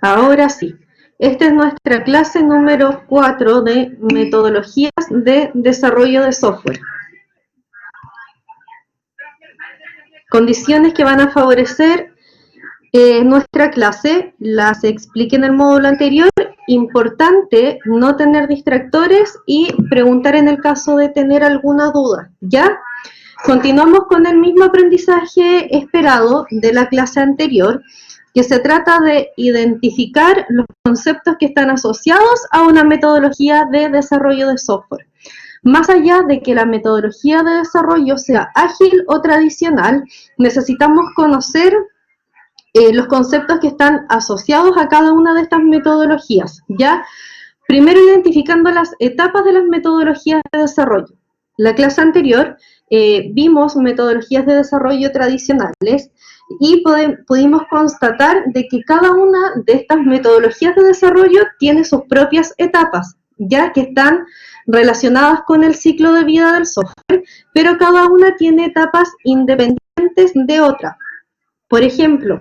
Ahora sí, esta es nuestra clase número 4 de metodologías de desarrollo de software. Condiciones que van a favorecer nuestra clase, las expliqué en el módulo anterior. Importante no tener distractores y preguntar en el caso de tener alguna duda, ¿ya? Continuamos con el mismo aprendizaje esperado de la clase anterior, que se trata de identificar los conceptos que están asociados a una metodología de desarrollo de software. Más allá de que la metodología de desarrollo sea ágil o tradicional, necesitamos conocer los conceptos que están asociados a cada una de estas metodologías, ¿ya? Primero identificando las etapas de las metodologías de desarrollo. La clase anterior vimos metodologías de desarrollo tradicionales y pudimos constatar de que cada una de estas metodologías de desarrollo tiene sus propias etapas, ya que están relacionadas con el ciclo de vida del software, pero cada una tiene etapas independientes de otra. Por ejemplo,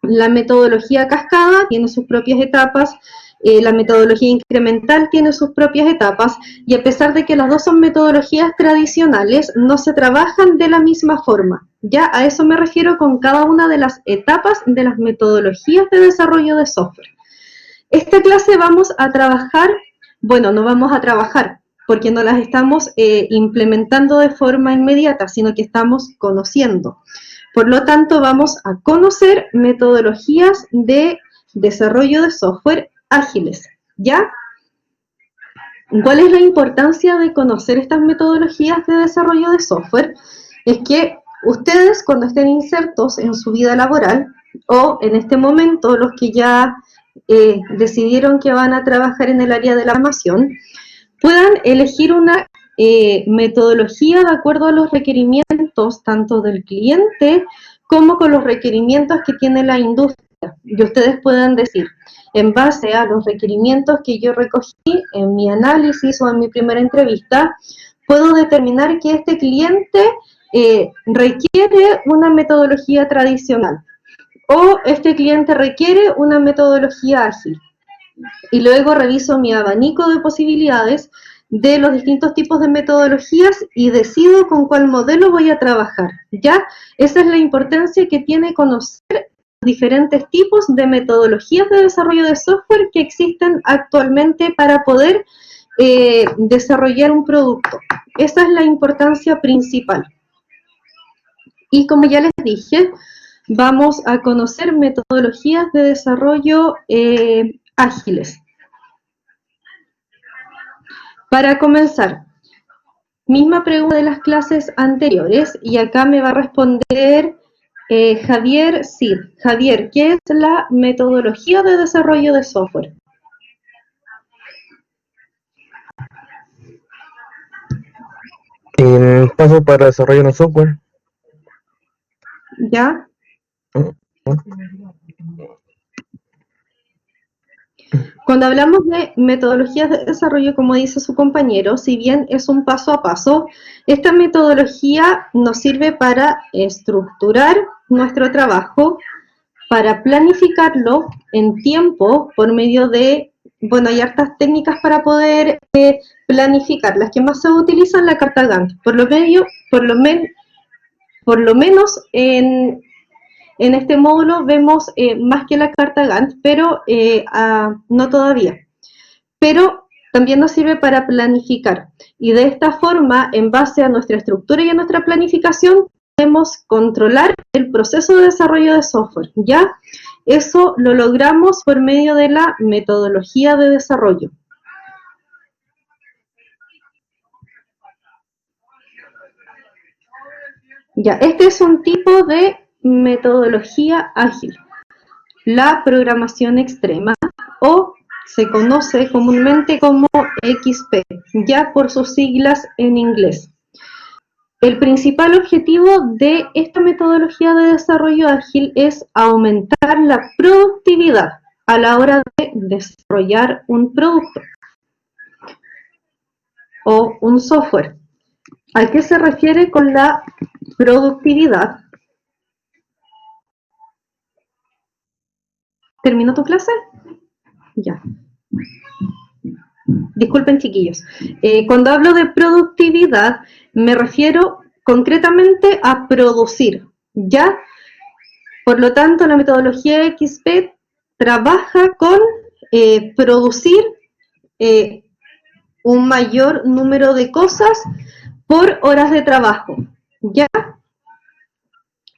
la metodología cascada tiene sus propias etapas, la metodología incremental tiene sus propias etapas, y a pesar de que las dos son metodologías tradicionales, no se trabajan de la misma forma. Ya a eso me refiero con cada una de las etapas de las metodologías de desarrollo de software. Esta clase vamos a trabajar, bueno, no vamos a trabajar, porque no las estamos implementando de forma inmediata, sino que estamos conociendo. Por lo tanto, vamos a conocer metodologías de desarrollo de software ágiles, ¿ya? ¿Cuál es la importancia de conocer estas metodologías de desarrollo de software? Es que ustedes, cuando estén insertos en su vida laboral, o en este momento los que ya decidieron que van a trabajar en el área de la programación, puedan elegir una metodología de acuerdo a los requerimientos tanto del cliente como con los requerimientos que tiene la industria. Y ustedes puedan decir, en base a los requerimientos que yo recogí en mi análisis o en mi primera entrevista, puedo determinar que este cliente requiere una metodología tradicional o este cliente requiere una metodología ágil. Y luego reviso mi abanico de posibilidades de los distintos tipos de metodologías y decido con cuál modelo voy a trabajar, ¿ya? Esa es la importancia que tiene conocer diferentes tipos de metodologías de desarrollo de software que existen actualmente para poder desarrollar un producto. Esa es la importancia principal. Y como ya les dije, vamos a conocer metodologías de desarrollo ágiles. Para comenzar, misma pregunta de las clases anteriores, y acá me va a responder Javier Cid. Javier, ¿qué es la metodología de desarrollo de software? Paso para desarrollar un software. ¿Ya? Cuando hablamos de metodologías de desarrollo, como dice su compañero, si bien es un paso a paso, esta metodología nos sirve para estructurar nuestro trabajo, para planificarlo en tiempo por medio de, bueno, hay hartas técnicas para poder planificar. Las que más se utilizan, la carta Gantt. Por lo menos en este módulo vemos más que la carta Gantt, pero no todavía. Pero también nos sirve para planificar. Y de esta forma, en base a nuestra estructura y a nuestra planificación, podemos controlar el proceso de desarrollo de software, ¿ya? Eso lo logramos por medio de la metodología de desarrollo. Ya, este es un tipo de metodología ágil, la programación extrema, o se conoce comúnmente como XP, ya por sus siglas en inglés. El principal objetivo de esta metodología de desarrollo ágil es aumentar la productividad a la hora de desarrollar un producto o un software. ¿A qué se refiere con la productividad? ¿Terminó tu clase? Ya. Disculpen, chiquillos. Cuando hablo de productividad, me refiero concretamente a producir, ¿ya? Por lo tanto, la metodología XP trabaja con producir un mayor número de cosas por horas de trabajo, ¿ya?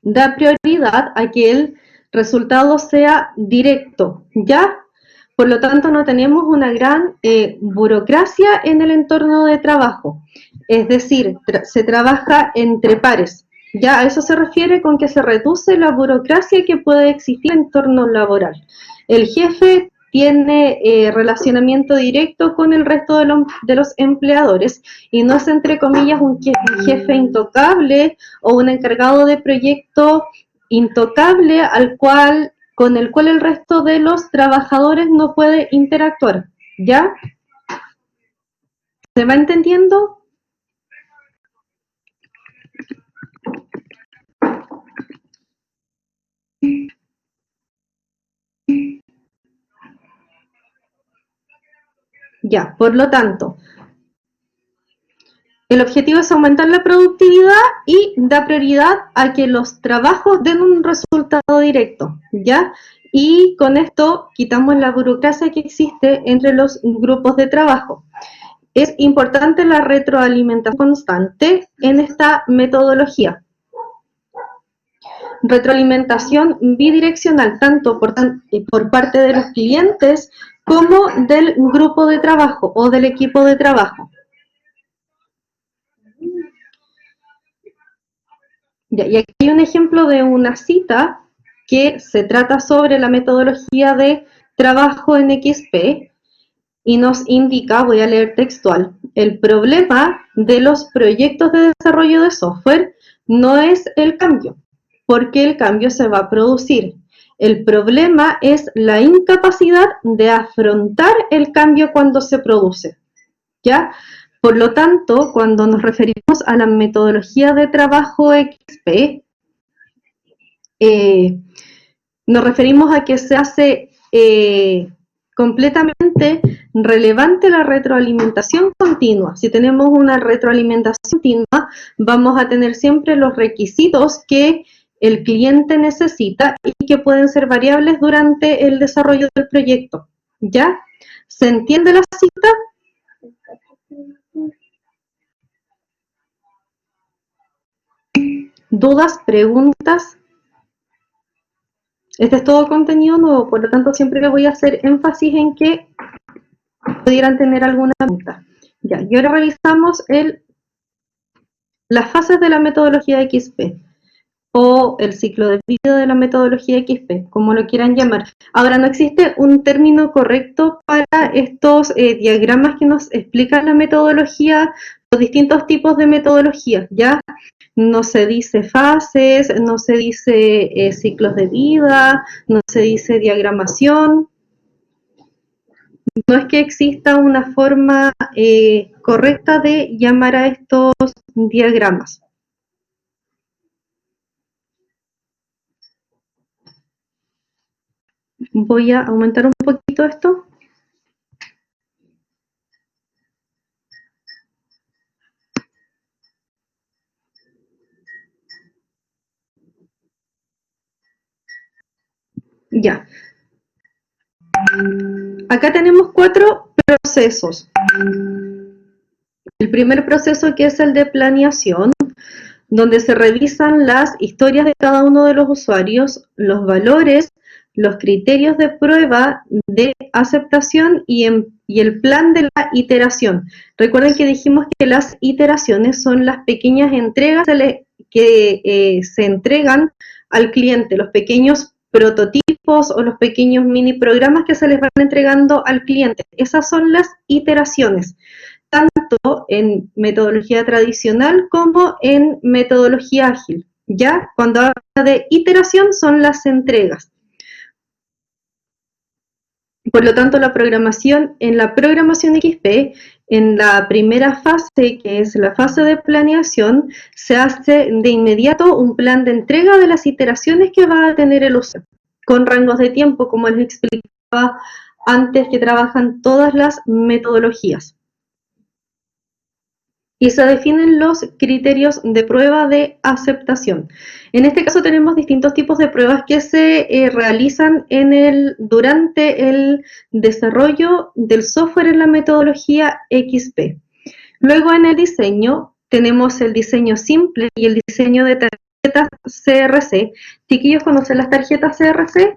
Da prioridad a que el resultado sea directo, ¿ya? Por lo tanto, no tenemos una gran burocracia en el entorno de trabajo. Es decir, se trabaja entre pares. Ya a eso se refiere con que se reduce la burocracia que puede existir en el entorno laboral. El jefe tiene relacionamiento directo con el resto de los empleadores y no es, entre comillas, un jefe intocable o un encargado de proyecto intocable con el cual el resto de los trabajadores no puede interactuar, ¿ya? ¿Se va entendiendo? Ya, por lo tanto, el objetivo es aumentar la productividad y da prioridad a que los trabajos den un resultado directo, ¿ya? Y con esto quitamos la burocracia que existe entre los grupos de trabajo. Es importante la retroalimentación constante en esta metodología. Retroalimentación bidireccional, tanto por parte de los clientes como del grupo de trabajo o del equipo de trabajo. Ya, y aquí hay un ejemplo de una cita que se trata sobre la metodología de trabajo en XP y nos indica, voy a leer textual, el problema de los proyectos de desarrollo de software no es el cambio, porque el cambio se va a producir. El problema es la incapacidad de afrontar el cambio cuando se produce, ¿ya? Por lo tanto, cuando nos referimos a la metodología de trabajo XP, nos referimos a que se hace completamente relevante la retroalimentación continua. Si tenemos una retroalimentación continua, vamos a tener siempre los requisitos que el cliente necesita y que pueden ser variables durante el desarrollo del proyecto, ¿ya? ¿Se entiende la cita? ¿Dudas, preguntas? Este es todo contenido nuevo, por lo tanto siempre le voy a hacer énfasis en que pudieran tener alguna pregunta. Ya, y ahora revisamos las fases de la metodología XP o el ciclo de vida de la metodología XP, como lo quieran llamar. Ahora, no existe un término correcto para estos diagramas que nos explican la metodología, los distintos tipos de metodología, ¿ya? No se dice fases, no se dice ciclos de vida, no se dice diagramación. No es que exista una forma correcta de llamar a estos diagramas. Voy a aumentar un poquito esto. Ya. Acá tenemos 4 procesos. El primer proceso, que es el de planeación, donde se revisan las historias de cada uno de los usuarios, los valores, los criterios de prueba de aceptación y el plan de la iteración. Recuerden que dijimos que las iteraciones son las pequeñas entregas que se entregan al cliente, los pequeños prototipos o los pequeños mini programas que se les van entregando al cliente. Esas son las iteraciones, tanto en metodología tradicional como en metodología ágil. ¿Ya? Cuando habla de iteración son las entregas. Por lo tanto, en la programación XP, en la primera fase, que es la fase de planeación, se hace de inmediato un plan de entrega de las iteraciones que va a tener el usuario. con rangos de tiempo, como les explicaba antes, que trabajan todas las metodologías. Y se definen los criterios de prueba de aceptación. En este caso tenemos distintos tipos de pruebas que se realizan durante el desarrollo del software en la metodología XP. Luego en el diseño tenemos el diseño simple y el diseño de tarjetas CRC. ¿Chiquillos conocen las tarjetas CRC?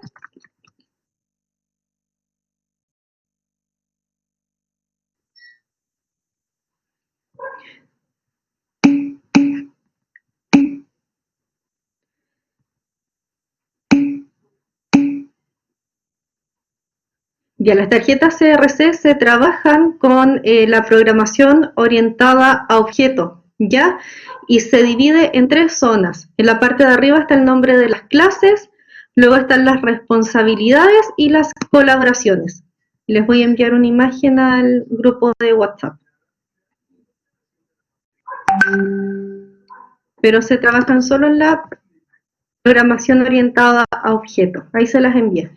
Ya, las tarjetas CRC se trabajan con la programación orientada a objetos, ¿ya? Y se divide en 3 zonas. En la parte de arriba está el nombre de las clases, luego están las responsabilidades y las colaboraciones. Les voy a enviar una imagen al grupo de WhatsApp. Pero se trabajan solo en la programación orientada a objetos. Ahí se las envié.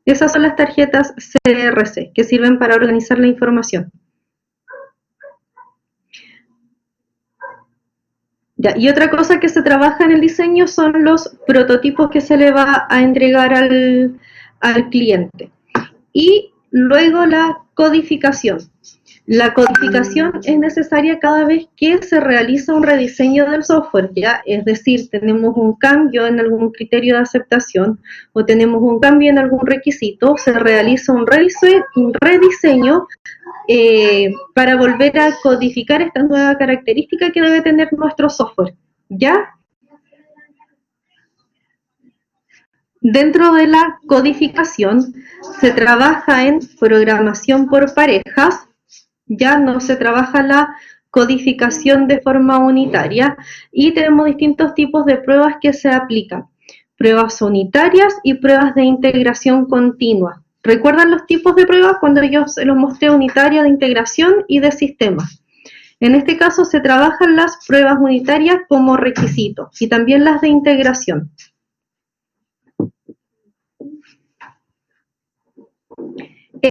Esas son las tarjetas CRC, que sirven para organizar la información. Ya, y otra cosa que se trabaja en el diseño son los prototipos que se le va a entregar al cliente. Y luego la codificación. La codificación es necesaria cada vez que se realiza un rediseño del software, ¿ya? Es decir, tenemos un cambio en algún criterio de aceptación o tenemos un cambio en algún requisito, se realiza un rediseño para volver a codificar esta nueva característica que debe tener nuestro software, ¿ya? Dentro de la codificación se trabaja en programación por parejas, ya no se trabaja la codificación de forma unitaria y tenemos distintos tipos de pruebas que se aplican. Pruebas unitarias y pruebas de integración continua. ¿Recuerdan los tipos de pruebas cuando yo se los mostré? Unitaria, de integración y de sistemas. En este caso se trabajan las pruebas unitarias como requisito y también las de integración.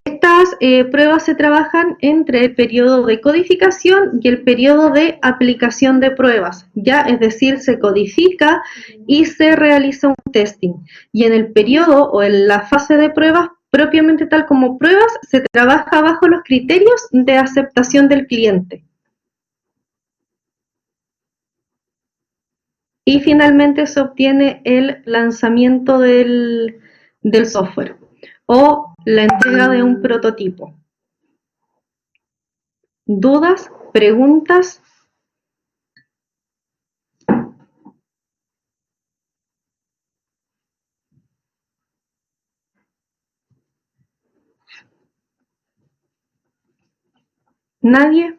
Estas pruebas se trabajan entre el periodo de codificación y el periodo de aplicación de pruebas, ya, es decir, se codifica y se realiza un testing. Y en el periodo o en la fase de pruebas, propiamente tal como pruebas, se trabaja bajo los criterios de aceptación del cliente. Y finalmente se obtiene el lanzamiento del software o la entrega de un prototipo. ¿Dudas? ¿Preguntas? ¿Nadie?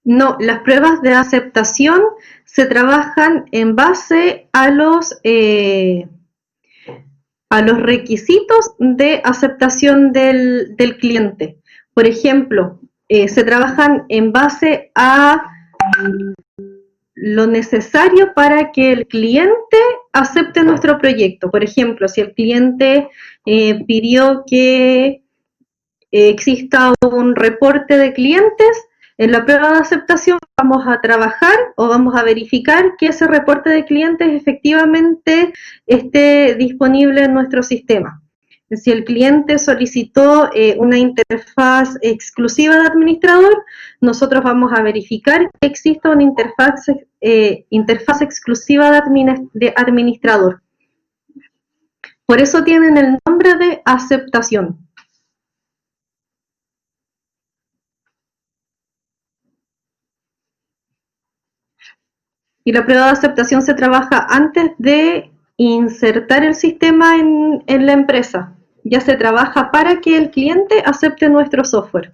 No, las pruebas de aceptación se trabajan en base a los requisitos de aceptación del cliente. Por ejemplo, se trabajan en base a lo necesario para que el cliente acepte nuestro proyecto. Por ejemplo, si el cliente pidió que exista un reporte de clientes, en la prueba de aceptación vamos a trabajar o vamos a verificar que ese reporte de clientes efectivamente esté disponible en nuestro sistema. Si el cliente solicitó una interfaz exclusiva de administrador, nosotros vamos a verificar que exista una interfaz exclusiva de administrador. Por eso tienen el nombre de aceptación. Y la prueba de aceptación se trabaja antes de insertar el sistema en la empresa. Ya se trabaja para que el cliente acepte nuestro software.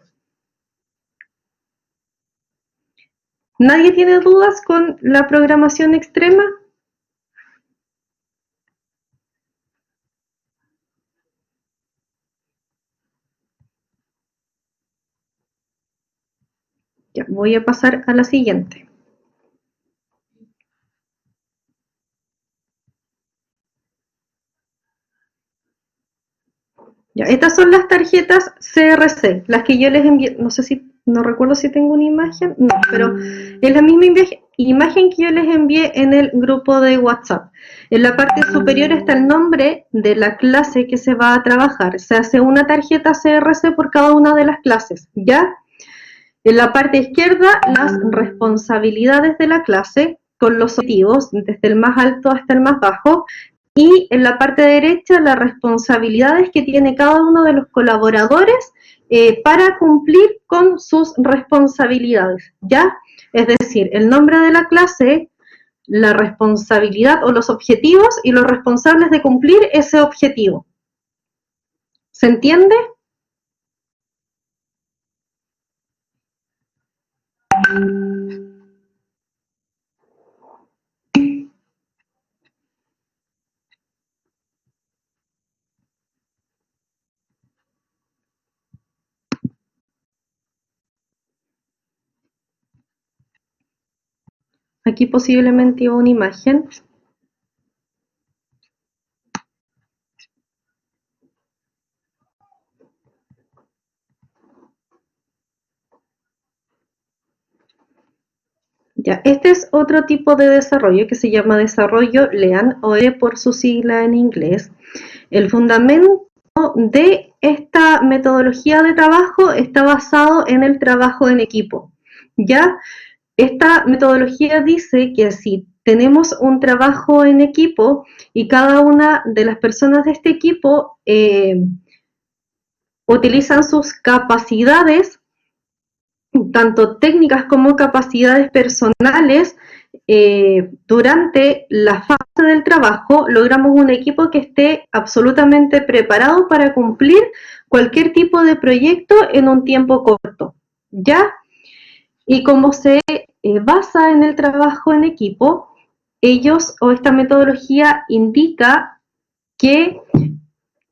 ¿Nadie tiene dudas con la programación extrema? Ya, voy a pasar a la siguiente. Ya, estas son las tarjetas CRC, las que yo les envié, no sé si, no recuerdo si tengo una imagen, no, pero es la misma imagen que yo les envié en el grupo de WhatsApp. En la parte superior está el nombre de la clase que se va a trabajar. Se hace una tarjeta CRC por cada una de las clases, ¿ya? En la parte izquierda, las responsabilidades de la clase con los objetivos, desde el más alto hasta el más bajo, y en la parte derecha, las responsabilidades que tiene cada uno de los colaboradores para cumplir con sus responsabilidades, ¿ya? Es decir, el nombre de la clase, la responsabilidad o los objetivos y los responsables de cumplir ese objetivo. ¿Se entiende? Aquí posiblemente iba una imagen. Ya, este es otro tipo de desarrollo que se llama desarrollo LEAN o E por su sigla en inglés. El fundamento de esta metodología de trabajo está basado en el trabajo en equipo. Ya, esta metodología dice que si tenemos un trabajo en equipo y cada una de las personas de este equipo utilizan sus capacidades, tanto técnicas como capacidades personales, durante la fase del trabajo logramos un equipo que esté absolutamente preparado para cumplir cualquier tipo de proyecto en un tiempo corto, ¿ya? Y como se basa en el trabajo en equipo, ellos o esta metodología indica que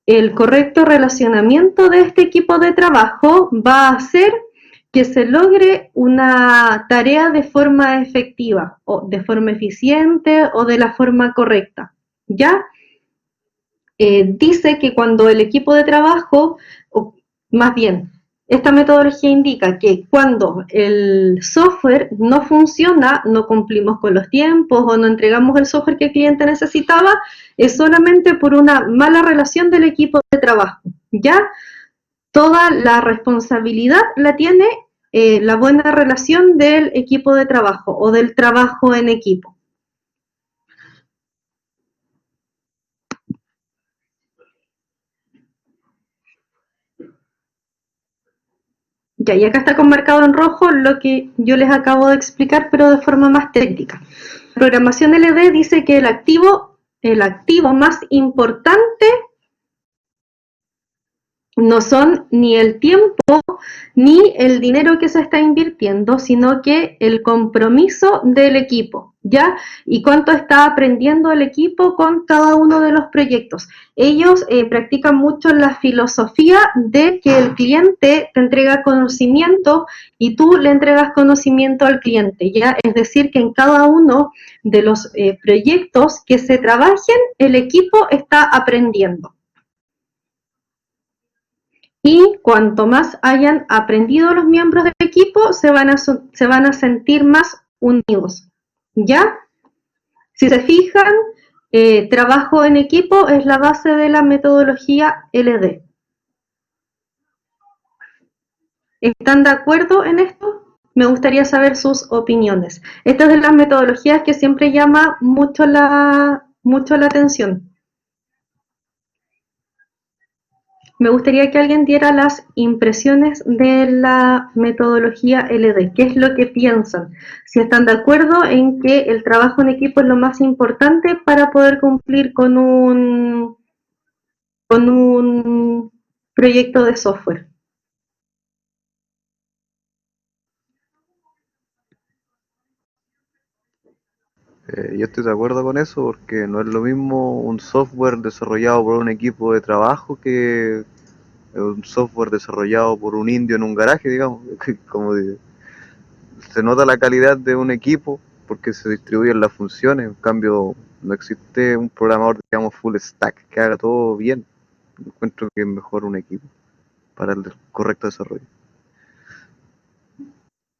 el correcto relacionamiento de este equipo de trabajo va a hacer que se logre una tarea de forma efectiva o de forma eficiente o de la forma correcta. ¿Ya? Dice que cuando el equipo de trabajo, o más bien, esta metodología indica que cuando el software no funciona, no cumplimos con los tiempos o no entregamos el software que el cliente necesitaba, es solamente por una mala relación del equipo de trabajo. ¿Ya? Toda la responsabilidad la tiene la buena relación del equipo de trabajo o del trabajo en equipo. Ya, y acá está marcado en rojo lo que yo les acabo de explicar, pero de forma más técnica. La programación LD dice que el activo más importante no son ni el tiempo ni el dinero que se está invirtiendo, sino que el compromiso del equipo, ¿ya? Y cuánto está aprendiendo el equipo con cada uno de los proyectos. Ellos practican mucho la filosofía de que el cliente te entrega conocimiento y tú le entregas conocimiento al cliente, ¿ya? Es decir, que en cada uno de los proyectos que se trabajen, el equipo está aprendiendo. Y cuanto más hayan aprendido los miembros del equipo, se van a sentir más unidos. ¿Ya? Si se fijan, trabajo en equipo es la base de la metodología LD. ¿Están de acuerdo en esto? Me gustaría saber sus opiniones. Esta es de las metodologías que siempre llama mucho la atención. Me gustaría que alguien diera las impresiones de la metodología LD, qué es lo que piensan, si están de acuerdo en que el trabajo en equipo es lo más importante para poder cumplir con un proyecto de software. Yo estoy de acuerdo con eso porque no es lo mismo un software desarrollado por un equipo de trabajo que un software desarrollado por un indio en un garaje, digamos. Como se nota la calidad de un equipo porque se distribuyen las funciones. En cambio, no existe un programador, digamos, full stack que haga todo bien. Encuentro que es mejor un equipo para el correcto desarrollo.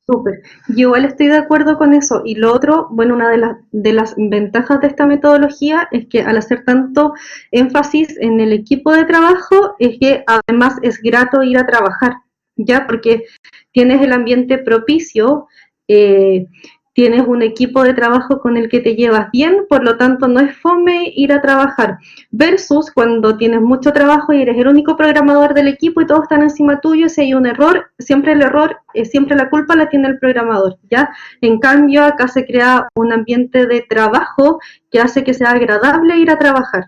Súper. Yo igual estoy de acuerdo con eso. Y lo otro, bueno, una de las ventajas de esta metodología es que al hacer tanto énfasis en el equipo de trabajo, es que además es grato ir a trabajar, ¿ya? Porque tienes el ambiente propicio, eh, tienes un equipo de trabajo con el que te llevas bien, por lo tanto no es fome ir a trabajar, versus cuando tienes mucho trabajo y eres el único programador del equipo y todos están encima tuyo, y si hay un error, siempre el error, siempre la culpa la tiene el programador, ¿ya? En cambio, acá se crea un ambiente de trabajo que hace que sea agradable ir a trabajar.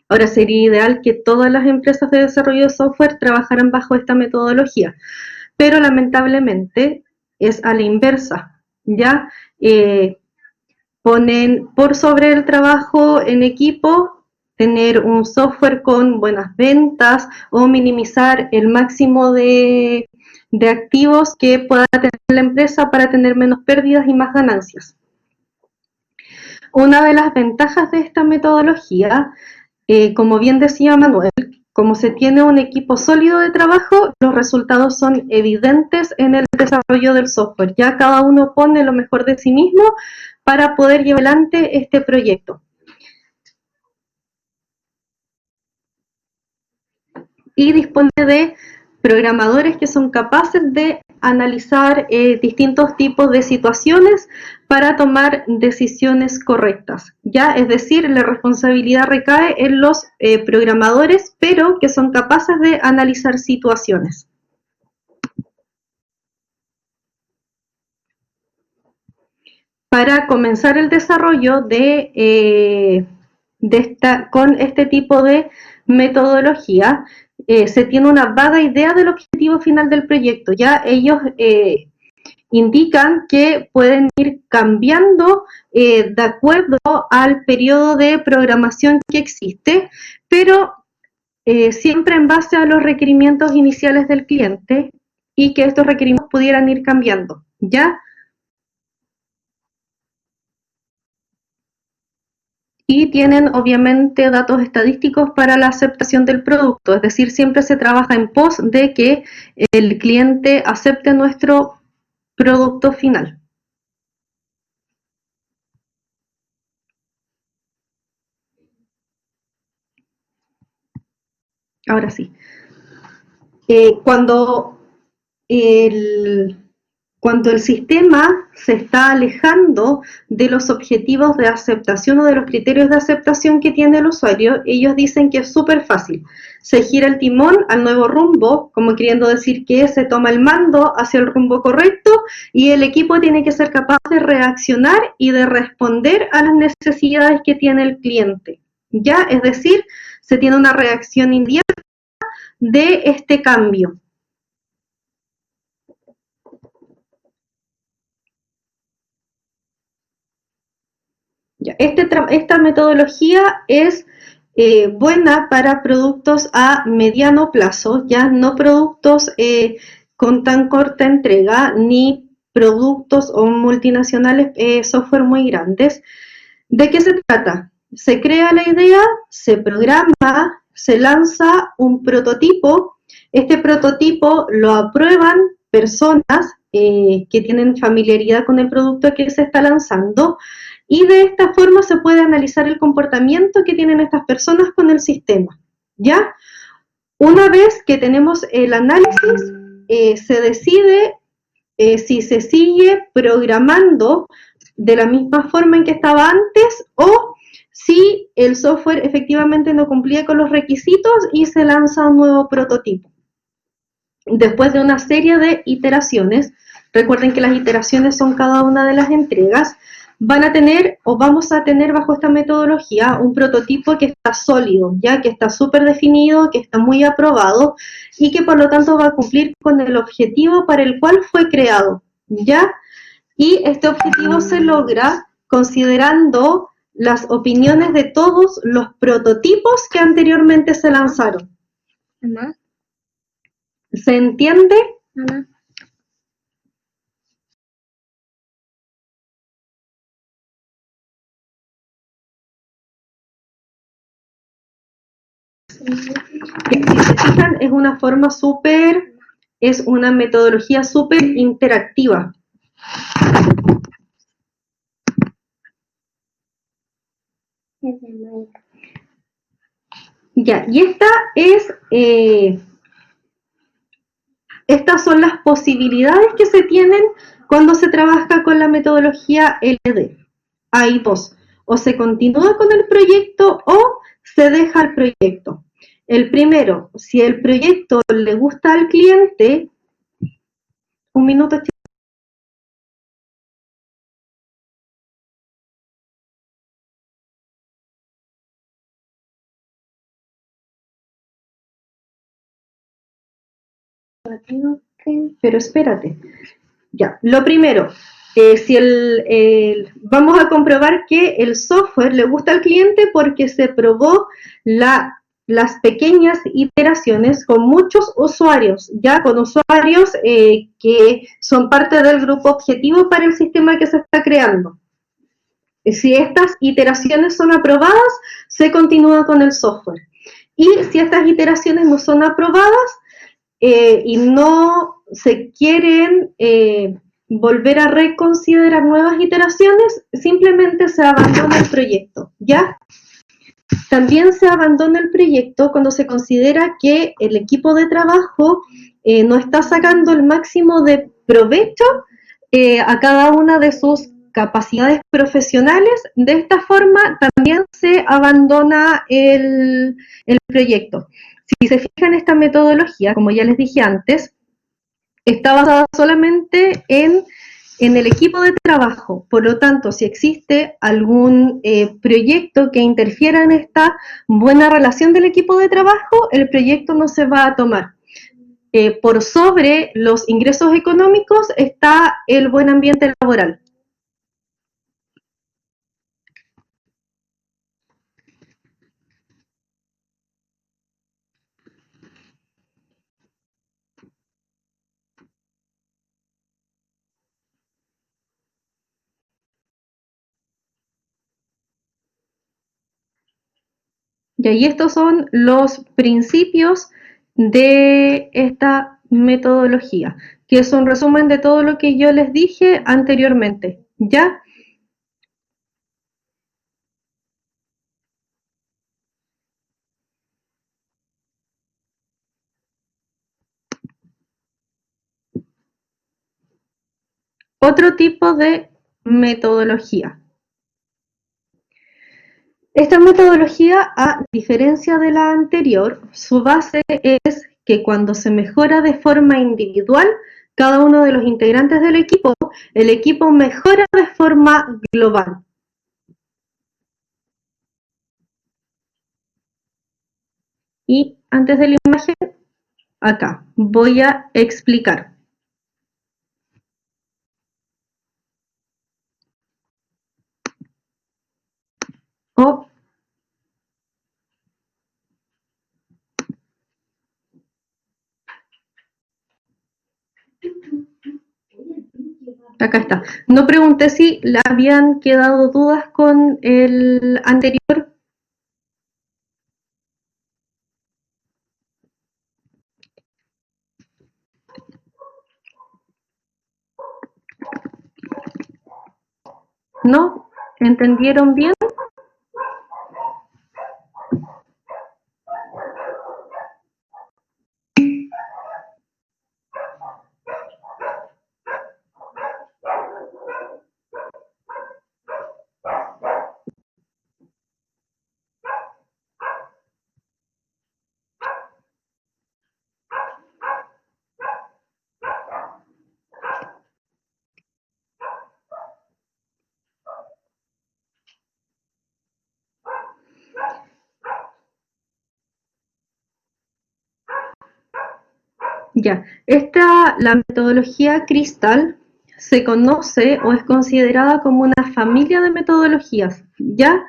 Ahora sería ideal que todas las empresas de desarrollo de software trabajaran bajo esta metodología, pero lamentablemente es a la inversa, ¿ya? Ponen por sobre el trabajo en equipo, tener un software con buenas ventas o minimizar el máximo de activos que pueda tener la empresa para tener menos pérdidas y más ganancias. Una de las ventajas de esta metodología, como bien decía Manuel, como se tiene un equipo sólido de trabajo, los resultados son evidentes en el desarrollo del software. Ya cada uno pone lo mejor de sí mismo para poder llevar adelante este proyecto. Y dispone de programadores que son capaces de analizar distintos tipos de situaciones para tomar decisiones correctas, ¿ya? Es decir, la responsabilidad recae en los programadores, pero que son capaces de analizar situaciones. Para comenzar el desarrollo con este tipo de metodología, se tiene una vaga idea del objetivo final del proyecto. Ya ellos indican que pueden ir cambiando de acuerdo al periodo de programación que existe, pero siempre en base a los requerimientos iniciales del cliente y que estos requerimientos pudieran ir cambiando, ¿ya? Y tienen obviamente datos estadísticos para la aceptación del producto, es decir, siempre se trabaja en pos de que el cliente acepte nuestro producto final. Ahora sí. Cuando el sistema se está alejando de los objetivos de aceptación o de los criterios de aceptación que tiene el usuario, ellos dicen que es súper fácil. Se gira el timón al nuevo rumbo, como queriendo decir que se toma el mando hacia el rumbo correcto y el equipo tiene que ser capaz de reaccionar y de responder a las necesidades que tiene el cliente. ¿Ya? Es decir, se tiene una reacción inmediata de este cambio. Esta metodología es buena para productos a mediano plazo, ya no productos con tan corta entrega, ni productos o multinacionales software muy grandes. ¿De qué se trata? Se crea la idea, se programa, se lanza un prototipo, este prototipo lo aprueban personas que tienen familiaridad con el producto que se está lanzando, y de esta forma se puede analizar el comportamiento que tienen estas personas con el sistema, ¿ya? Una vez que tenemos el análisis, se decide si se sigue programando de la misma forma en que estaba antes o si el software efectivamente no cumplía con los requisitos y se lanza un nuevo prototipo. Después de una serie de iteraciones, recuerden que las iteraciones son cada una de las entregas, van a tener o vamos a tener bajo esta metodología un prototipo que está sólido, ya que está súper definido, que está muy aprobado y que por lo tanto va a cumplir con el objetivo para el cual fue creado, ¿ya? Y este objetivo se logra considerando las opiniones de todos los prototipos que anteriormente se lanzaron. Mamá, ¿Se entiende? mamá. Si se fijan, es una forma súper, es una metodología súper interactiva. Ya, y estas son las posibilidades que se tienen cuando se trabaja con la metodología LD. Hay dos, o se continúa con el proyecto o se deja el proyecto. El primero, si el proyecto le gusta al cliente, un minuto. Pero espérate. Ya, lo primero, si vamos a comprobar que el software le gusta al cliente porque se probó las pequeñas iteraciones con muchos usuarios, ya con usuarios que son parte del grupo objetivo para el sistema que se está creando. Si estas iteraciones son aprobadas, se continúa con el software. Y si estas iteraciones no son aprobadas y no se quieren volver a reconsiderar nuevas iteraciones, simplemente se abandona el proyecto, ¿ya? También se abandona el proyecto cuando se considera que el equipo de trabajo no está sacando el máximo de provecho a cada una de sus capacidades profesionales. De esta forma también se abandona el proyecto. Si se fijan, esta metodología, como ya les dije antes, está basada solamente en el equipo de trabajo. Por lo tanto, si existe algún proyecto que interfiera en esta buena relación del equipo de trabajo, el proyecto no se va a tomar. Por sobre los ingresos económicos está el buen ambiente laboral. Y ahí estos son los principios de esta metodología, que es un resumen de todo lo que yo les dije anteriormente, ¿ya? Otro tipo de metodología. Esta metodología, a diferencia de la anterior, su base es que cuando se mejora de forma individual cada uno de los integrantes del equipo, el equipo mejora de forma global. Y antes de la imagen, acá, voy a explicar. Oh, acá está. No pregunté si le habían quedado dudas con el anterior. ¿No? ¿Entendieron bien? Ya, la metodología Crystal se conoce o es considerada como una familia de metodologías, ¿ya?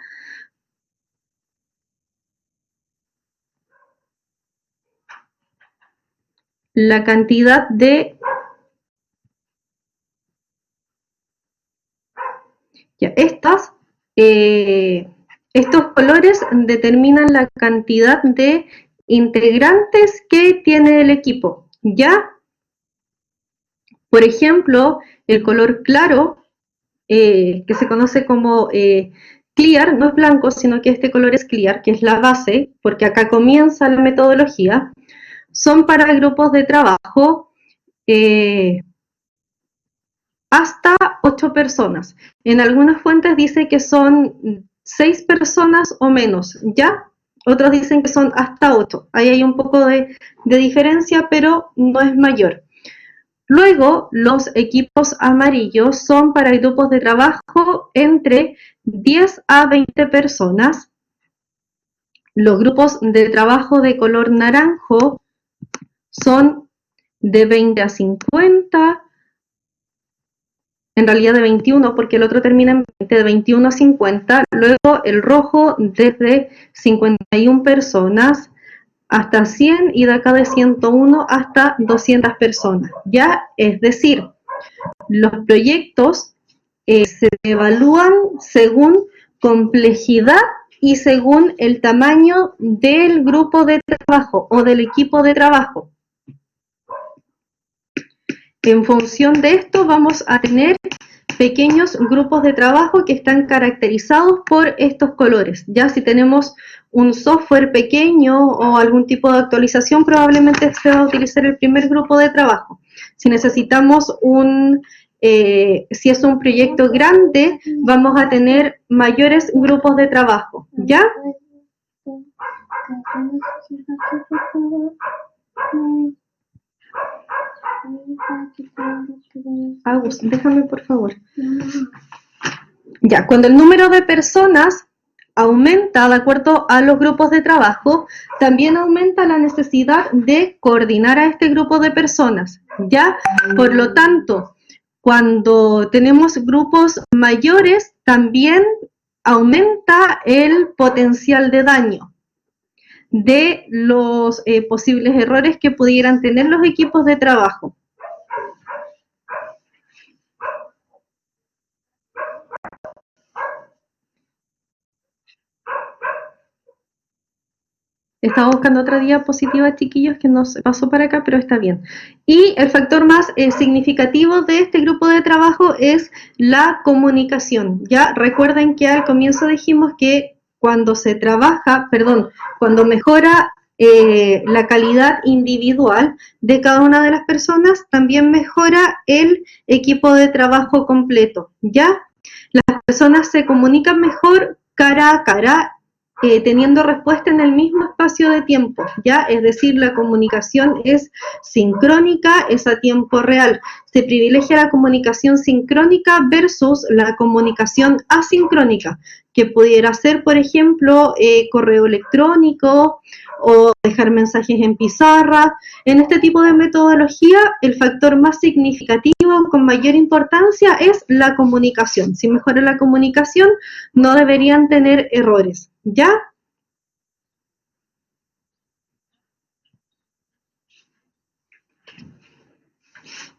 La cantidad de... Ya, estos colores determinan la cantidad de integrantes que tiene el equipo, ¿ya? Por ejemplo, el color claro, que se conoce como clear, no es blanco, sino que este color es clear, que es la base, porque acá comienza la metodología, son para grupos de trabajo hasta 8 personas. En algunas fuentes dice que son 6 personas o menos, ¿ya? Otros dicen que son hasta 8. Ahí hay un poco de diferencia, pero no es mayor. Luego, los equipos amarillos son para grupos de trabajo entre 10 a 20 personas. Los grupos de trabajo de color naranjo son de 20 a 50, en realidad de 21, porque el otro termina en 20, de 21 a 50. Luego el rojo desde 51 personas hasta 100 y de acá de 101 hasta 200 personas, ¿ya? Es decir, los proyectos se evalúan según complejidad y según el tamaño del grupo de trabajo o del equipo de trabajo. En función de esto vamos a tener pequeños grupos de trabajo que están caracterizados por estos colores. Ya si tenemos un software pequeño o algún tipo de actualización, probablemente se va a utilizar el primer grupo de trabajo. Si necesitamos si es un proyecto grande, vamos a tener mayores grupos de trabajo, ¿ya? Agus, déjame por favor. Ya, cuando el número de personas aumenta de acuerdo a los grupos de trabajo, también aumenta la necesidad de coordinar a este grupo de personas, ¿ya? Por lo tanto, cuando tenemos grupos mayores, también aumenta el potencial de daño de los posibles errores que pudieran tener los equipos de trabajo. Estaba buscando otra diapositiva, chiquillos, que no se pasó para acá, pero está bien. Y el factor más significativo de este grupo de trabajo es la comunicación. Ya recuerden que al comienzo dijimos que cuando se trabaja, cuando mejora la calidad individual de cada una de las personas, también mejora el equipo de trabajo completo. Ya las personas se comunican mejor cara a cara, teniendo respuesta en el mismo espacio de tiempo, ¿ya? Es decir, la comunicación es sincrónica, es a tiempo real. Se privilegia la comunicación sincrónica versus la comunicación asincrónica, que pudiera ser, por ejemplo, correo electrónico o dejar mensajes en pizarra. En este tipo de metodología, el factor más significativo, con mayor importancia, es la comunicación. Si mejora la comunicación, no deberían tener errores, ¿ya?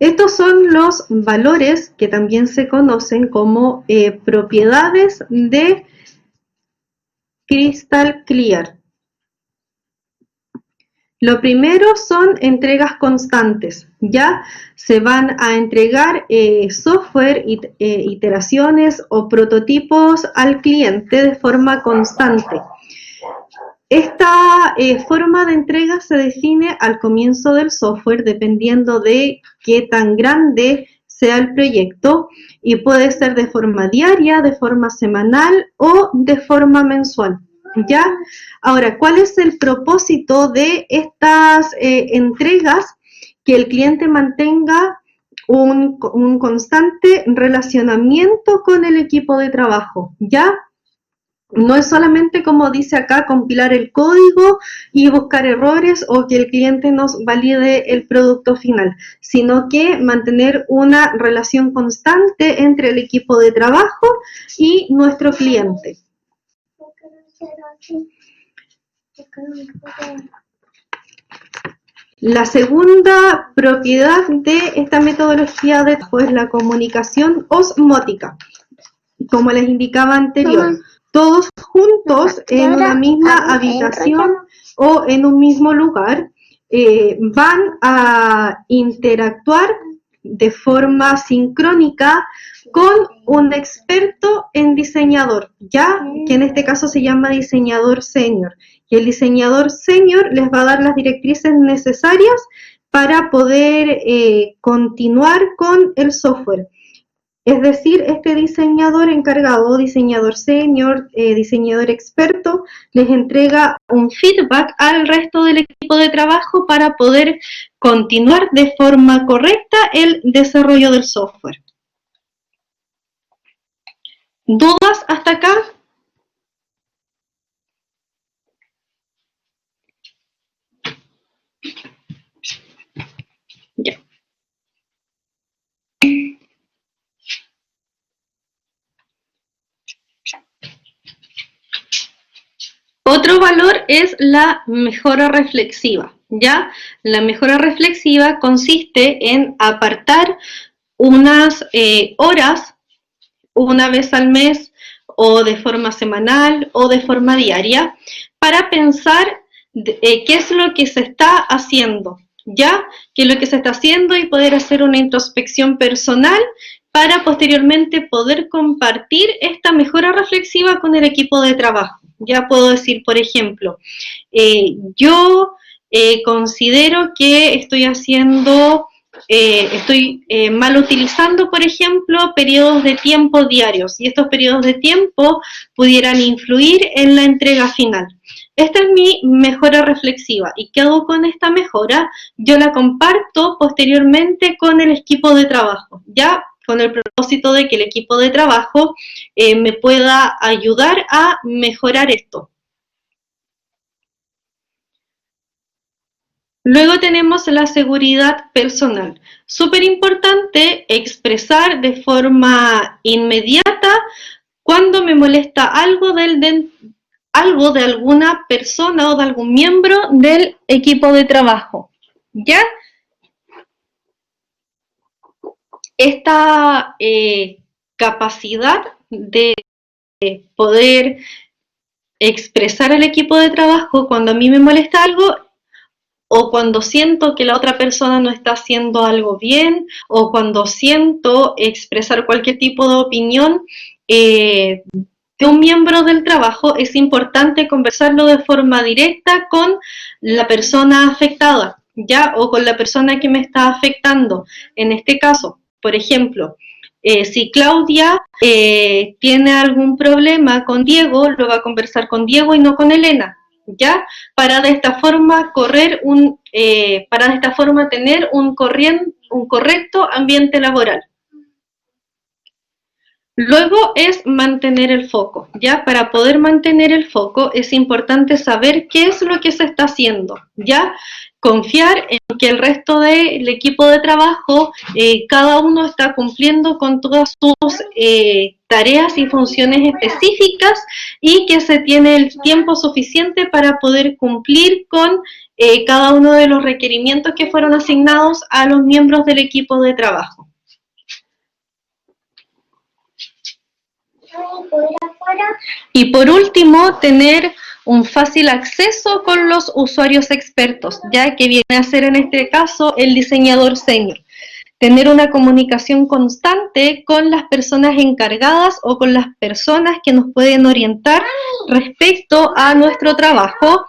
Estos son los valores que también se conocen como propiedades de Crystal Clear. Lo primero son entregas constantes, ¿ya? Se van a entregar software, iteraciones o prototipos al cliente de forma constante. Esta forma de entrega se define al comienzo del software dependiendo de qué tan grande sea el proyecto y puede ser de forma diaria, de forma semanal o de forma mensual. ¿Ya? Ahora, ¿cuál es el propósito de estas entregas? Que el cliente mantenga un constante relacionamiento con el equipo de trabajo, ¿ya? No es solamente, como dice acá, compilar el código y buscar errores o que el cliente nos valide el producto final, sino que mantener una relación constante entre el equipo de trabajo y nuestro cliente. La segunda propiedad de esta metodología de trabajo es la comunicación osmótica, como les indicaba anterior. Todos juntos en una misma habitación o en un mismo lugar van a interactuar de forma sincrónica con un experto en diseñador, ya que en este caso se llama diseñador senior. Y el diseñador senior les va a dar las directrices necesarias para poder continuar con el software. Es decir, este diseñador encargado, diseñador senior, diseñador experto, les entrega un feedback al resto del equipo de trabajo para poder continuar de forma correcta el desarrollo del software. ¿Dudas hasta acá? Ya. Otro valor es la mejora reflexiva, ¿ya? La mejora reflexiva consiste en apartar unas horas, una vez al mes, o de forma semanal, o de forma diaria, para pensar qué es lo que se está haciendo, ¿ya? Qué es lo que se está haciendo y poder hacer una introspección personal para posteriormente poder compartir esta mejora reflexiva con el equipo de trabajo. Ya puedo decir, por ejemplo, yo considero que estoy haciendo, estoy mal utilizando, por ejemplo, periodos de tiempo diarios y estos periodos de tiempo pudieran influir en la entrega final. Esta es mi mejora reflexiva. ¿Y qué hago con esta mejora? Yo la comparto posteriormente con el equipo de trabajo, ya con el propósito de que el equipo de trabajo me pueda ayudar a mejorar esto. Luego tenemos la seguridad personal. Súper importante expresar de forma inmediata cuando me molesta algo de alguna persona o de algún miembro del equipo de trabajo. ¿Ya? Esta capacidad de poder expresar al equipo de trabajo cuando a mí me molesta algo o cuando siento que la otra persona no está haciendo algo bien o cuando siento expresar cualquier tipo de opinión de un miembro del trabajo, es importante conversarlo de forma directa con la persona afectada, ¿ya? O con la persona que me está afectando. En este caso, por ejemplo, si Claudia tiene algún problema con Diego, lo va a conversar con Diego y no con Elena, ¿ya? Para de esta forma tener un correcto ambiente laboral. Luego es mantener el foco, ¿ya? Para poder mantener el foco es importante saber qué es lo que se está haciendo, ¿ya? Confiar en que el resto del equipo de trabajo, cada uno está cumpliendo con todas sus tareas y funciones específicas y que se tiene el tiempo suficiente para poder cumplir con cada uno de los requerimientos que fueron asignados a los miembros del equipo de trabajo. Y por último, tener un fácil acceso con los usuarios expertos, ya que viene a ser en este caso el diseñador senior. Tener una comunicación constante con las personas encargadas o con las personas que nos pueden orientar respecto a nuestro trabajo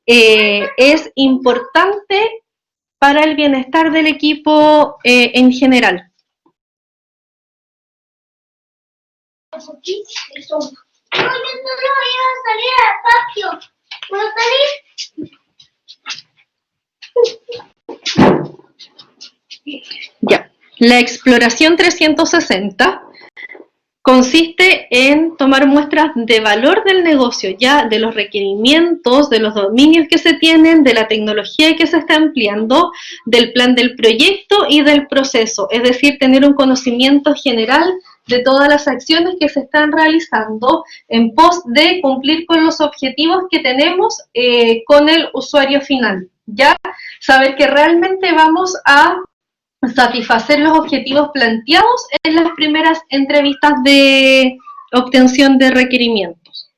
es importante para el bienestar del equipo en general. Ya, la exploración 360 consiste en tomar muestras de valor del negocio, ya de los requerimientos, de los dominios que se tienen, de la tecnología que se está empleando, del plan del proyecto y del proceso, es decir, tener un conocimiento general de todas las acciones que se están realizando en pos de cumplir con los objetivos que tenemos con el usuario final, ya saber que realmente vamos a satisfacer los objetivos planteados en las primeras entrevistas de obtención de requerimientos.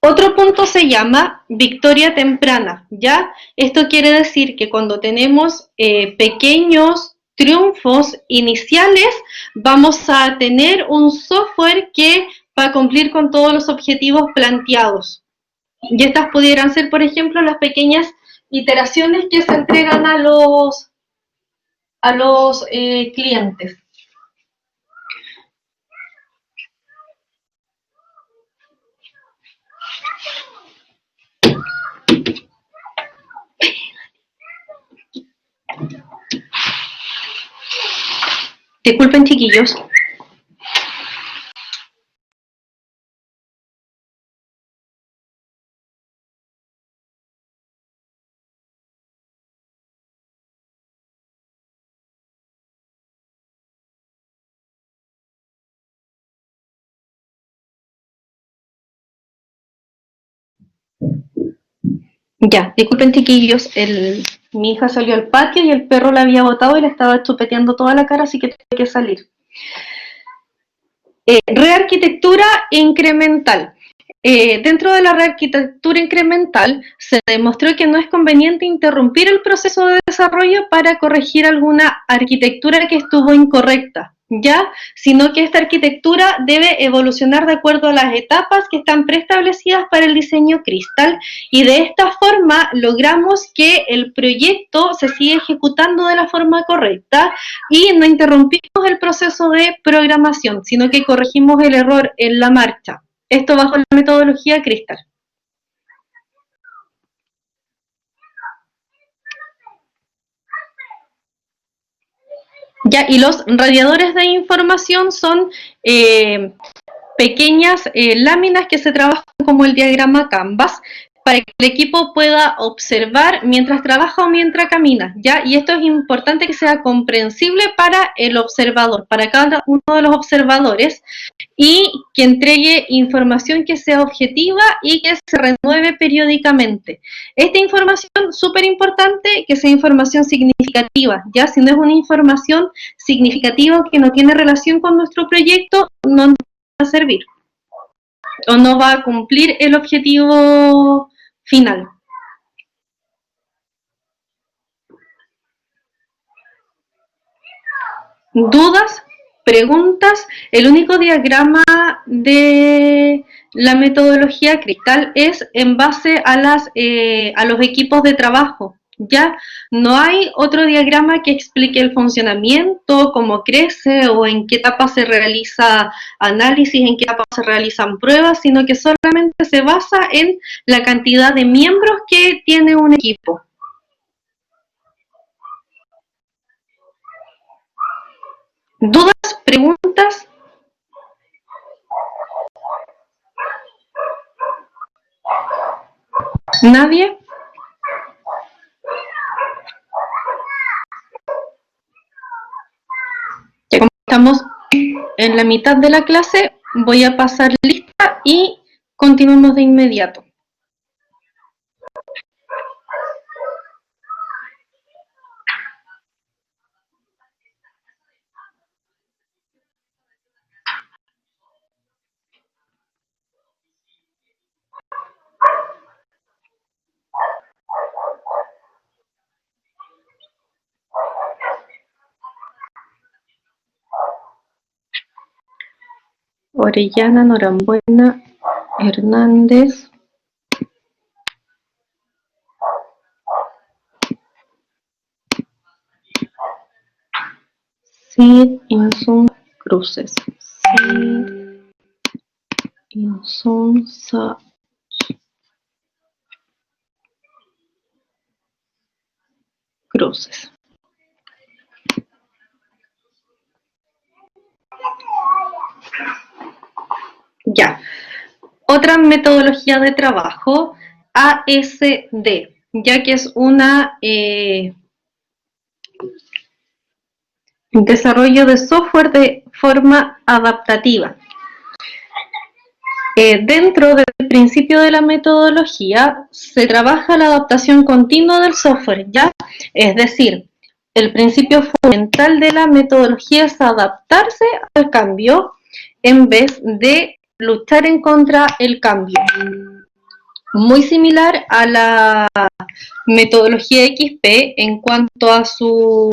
Otro punto se llama victoria temprana, ¿ya? Esto quiere decir que cuando tenemos pequeños triunfos iniciales, vamos a tener un software que va a cumplir con todos los objetivos planteados. Y estas pudieran ser, por ejemplo, las pequeñas iteraciones que se entregan a los clientes. Disculpen, chiquillos. Ya, disculpen, chiquillos, mi hija salió al patio y el perro la había botado y le estaba chupeteando toda la cara, así que tuve que salir. Rearquitectura incremental. Dentro de la rearquitectura incremental se demostró que no es conveniente interrumpir el proceso de desarrollo para corregir alguna arquitectura que estuvo incorrecta, ¿ya? Sino que esta arquitectura debe evolucionar de acuerdo a las etapas que están preestablecidas para el diseño Crystal, y de esta forma logramos que el proyecto se siga ejecutando de la forma correcta y no interrumpimos el proceso de programación, sino que corregimos el error en la marcha. Esto bajo la metodología Crystal. Ya, y los radiadores de información son pequeñas láminas que se trabajan como el diagrama Canvas, para que el equipo pueda observar mientras trabaja o mientras camina, ¿ya? Y esto es importante que sea comprensible para el observador, para cada uno de los observadores, y que entregue información que sea objetiva y que se renueve periódicamente. Esta información, súper importante, que sea información significativa, ¿ya? Si no es una información significativa que no tiene relación con nuestro proyecto, no nos va a servir o no va a cumplir el objetivo final. ¿Dudas? ¿Preguntas? El único diagrama de la metodología Crystal es en base a los equipos de trabajo. Ya no hay otro diagrama que explique el funcionamiento, cómo crece o en qué etapa se realiza análisis, en qué etapa se realizan pruebas, sino que solamente se basa en la cantidad de miembros que tiene un equipo. ¿Dudas? ¿Preguntas? ¿Nadie? Ya, como estamos en la mitad de la clase, voy a pasar lista y continuamos de inmediato. Orellana, Norambuena, Hernández. Cid, Insun, Cruces. Cid, Insun, Cruces. otra metodología de trabajo, ASD, ya que es una desarrollo de software de forma adaptativa. Dentro del principio de la metodología se trabaja la adaptación continua del software, ¿ya? Es decir, el principio fundamental de la metodología es adaptarse al cambio en vez de luchar en contra del cambio. Muy similar a la metodología XP en cuanto a su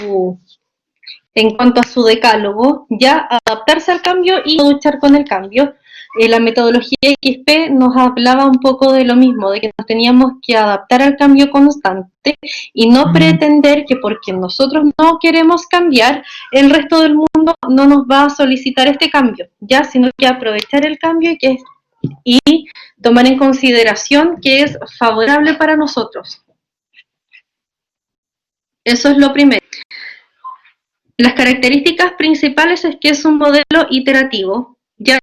decálogo, ya adaptarse al cambio y luchar con el cambio. La metodología XP nos hablaba un poco de lo mismo, de que nos teníamos que adaptar al cambio constante y no pretender que porque nosotros no queremos cambiar, el resto del mundo no nos va a solicitar este cambio, ya, sino que aprovechar el cambio y tomar en consideración que es favorable para nosotros. Eso es lo primero. Las características principales es que es un modelo iterativo, ¿ya?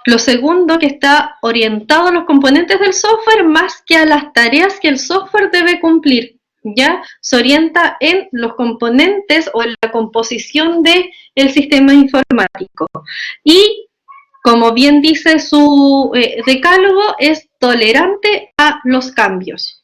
Lo segundo, que está orientado a los componentes del software más que a las tareas que el software debe cumplir, ¿ya? Se orienta en los componentes o en la composición del sistema informático. Y, como bien dice su decálogo, es tolerante a los cambios.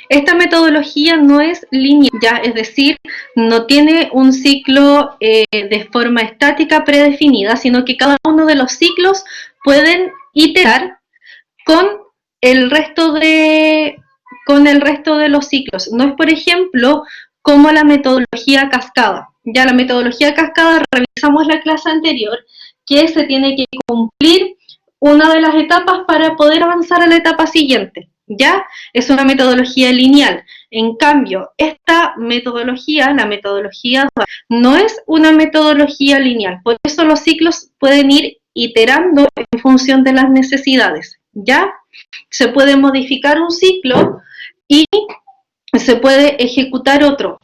Esta metodología no es lineal, ya, es decir, no tiene un ciclo de forma estática predefinida, sino que cada uno de los ciclos pueden iterar con el resto de los ciclos. No es, por ejemplo, como la metodología cascada. Ya la metodología cascada, revisamos la clase anterior, que se tiene que cumplir una de las etapas para poder avanzar a la etapa siguiente. ¿Ya? Es una metodología lineal. En cambio, esta metodología, la metodología dual, no es una metodología lineal. Por eso los ciclos pueden ir iterando en función de las necesidades. ¿Ya? Se puede modificar un ciclo y se puede ejecutar otro.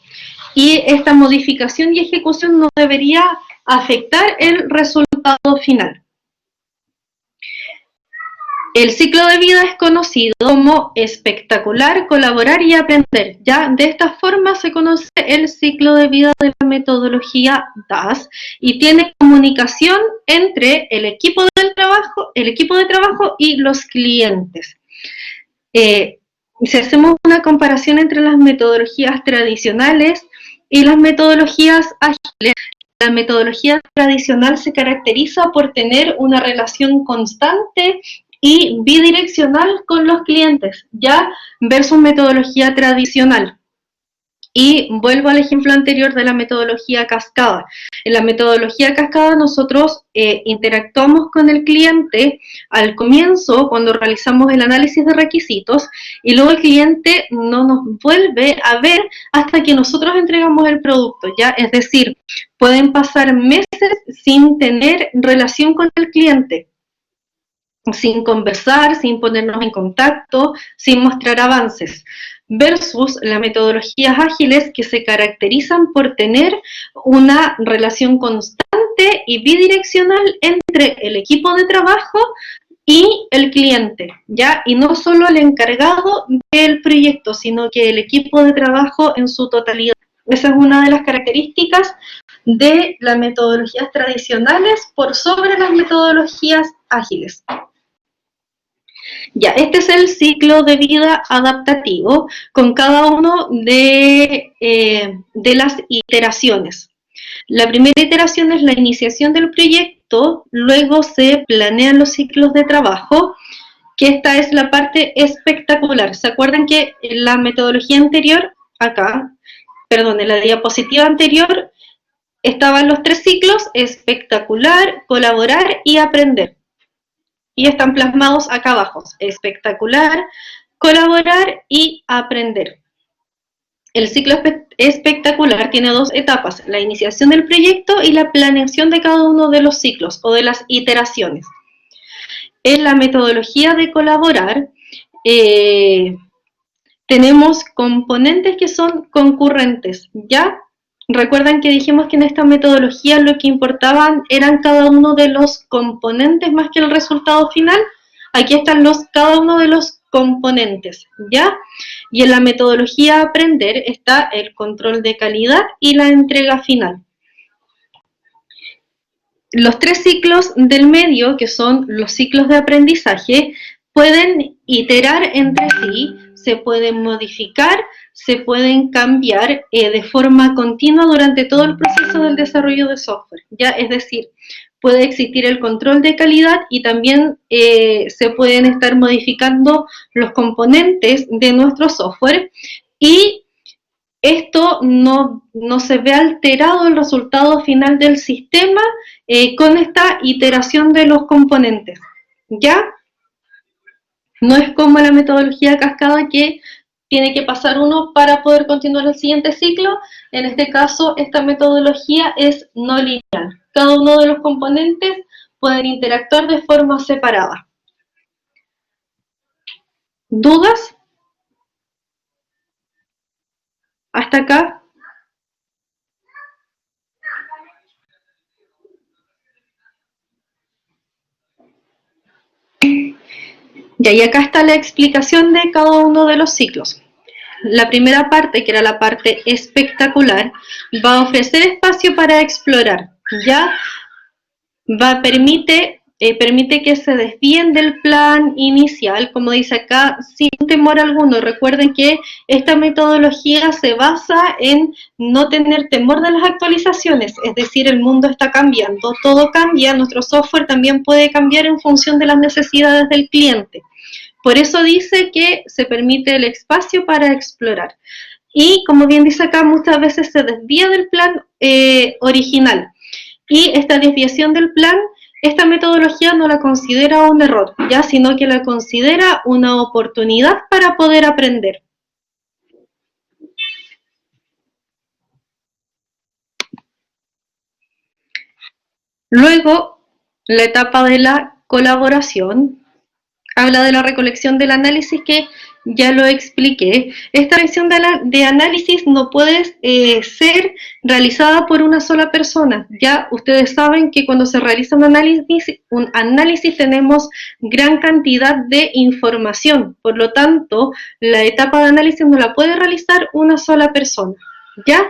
Y esta modificación y ejecución no debería afectar el resultado final. El ciclo de vida es conocido como espectacular, colaborar y aprender. Ya de esta forma se conoce el ciclo de vida de la metodología DAS y tiene comunicación entre el equipo de trabajo y los clientes. Si hacemos una comparación entre las metodologías tradicionales y las metodologías ágiles, la metodología tradicional se caracteriza por tener una relación constante y bidireccional con los clientes, ya versus metodología tradicional. Y vuelvo al ejemplo anterior de la metodología cascada. En la metodología cascada nosotros interactuamos con el cliente al comienzo cuando realizamos el análisis de requisitos y luego el cliente no nos vuelve a ver hasta que nosotros entregamos el producto, ¿ya? Es decir, pueden pasar meses sin tener relación con el cliente, sin conversar, sin ponernos en contacto, sin mostrar avances, versus las metodologías ágiles que se caracterizan por tener una relación constante y bidireccional entre el equipo de trabajo y el cliente, ¿ya? Y no solo el encargado del proyecto, sino que el equipo de trabajo en su totalidad. Esa es una de las características de las metodologías tradicionales por sobre las metodologías ágiles. Ya, este es el ciclo de vida adaptativo con cada uno de las iteraciones. La primera iteración es la iniciación del proyecto, luego se planean los ciclos de trabajo, que esta es la parte espectacular. ¿Se acuerdan que en la metodología anterior, en la diapositiva anterior, estaban los 3 ciclos: espectacular, colaborar y aprender? Y están plasmados acá abajo: espectacular, colaborar y aprender. El ciclo espectacular tiene 2 etapas: la iniciación del proyecto y la planeación de cada uno de los ciclos o de las iteraciones. En la metodología de colaborar tenemos componentes que son concurrentes, ¿ya? Recuerdan que dijimos que en esta metodología lo que importaban eran cada uno de los componentes más que el resultado final. Aquí están cada uno de los componentes, ¿ya? Y en la metodología aprender está el control de calidad y la entrega final. Los 3 ciclos del medio, que son los ciclos de aprendizaje, pueden iterar entre sí, se pueden modificar, se pueden cambiar de forma continua durante todo el proceso del desarrollo de software, ¿ya? Es decir, puede existir el control de calidad y también se pueden estar modificando los componentes de nuestro software y esto no se ve alterado el resultado final del sistema con esta iteración de los componentes, ¿ya? No es como la metodología cascada que tiene que pasar uno para poder continuar el siguiente ciclo. En este caso, esta metodología es no lineal. Cada uno de los componentes pueden interactuar de forma separada. ¿Dudas? ¿Hasta acá? Y acá está la explicación de cada uno de los ciclos. La primera parte, que era la parte espectacular, va a ofrecer espacio para explorar, ¿ya? Permite que se desvíen del plan inicial, como dice acá, sin temor alguno. Recuerden que esta metodología se basa en no tener temor de las actualizaciones, es decir, el mundo está cambiando, todo cambia, nuestro software también puede cambiar en función de las necesidades del cliente. Por eso dice que se permite el espacio para explorar. Y como bien dice acá, muchas veces se desvía del plan original. Y esta desviación del plan, esta metodología no la considera un error, ya, sino que la considera una oportunidad para poder aprender. Luego, la etapa de la colaboración habla de la recolección del análisis que ya lo expliqué. Esta lección de análisis no puede ser realizada por una sola persona. Ya ustedes saben que cuando se realiza un análisis tenemos gran cantidad de información. Por lo tanto, la etapa de análisis no la puede realizar una sola persona. ¿Ya?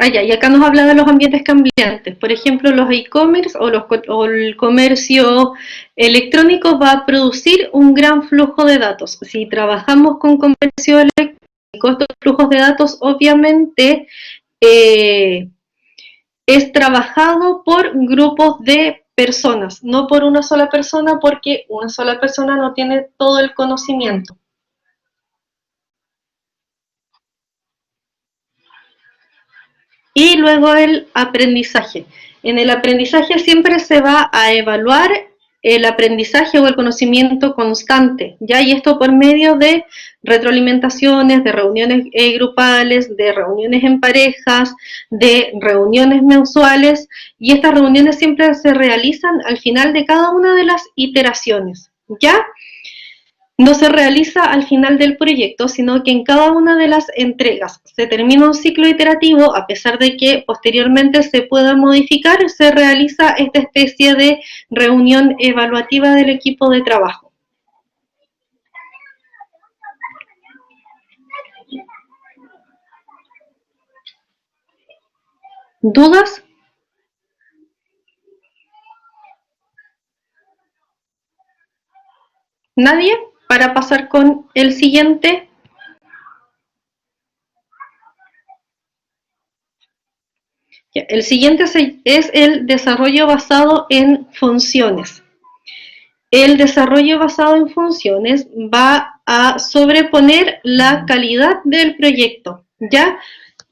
Y acá nos habla de los ambientes cambiantes. Por ejemplo, los e-commerce o el comercio electrónico va a producir un gran flujo de datos. Si trabajamos con comercio electrónico, estos flujos de datos obviamente es trabajado por grupos de personas, no por una sola persona, porque una sola persona no tiene todo el conocimiento. Y luego el aprendizaje. En el aprendizaje siempre se va a evaluar el aprendizaje o el conocimiento constante, ¿ya? Y esto por medio de retroalimentaciones, de reuniones grupales, de reuniones en parejas, de reuniones mensuales, y estas reuniones siempre se realizan al final de cada una de las iteraciones, ¿ya? No se realiza al final del proyecto, sino que en cada una de las entregas se termina un ciclo iterativo, a pesar de que posteriormente se pueda modificar, se realiza esta especie de reunión evaluativa del equipo de trabajo. ¿Dudas? ¿Nadie? Para pasar con el siguiente. El siguiente es el desarrollo basado en funciones. El desarrollo basado en funciones va a sobreponer la calidad del proyecto, ¿ya?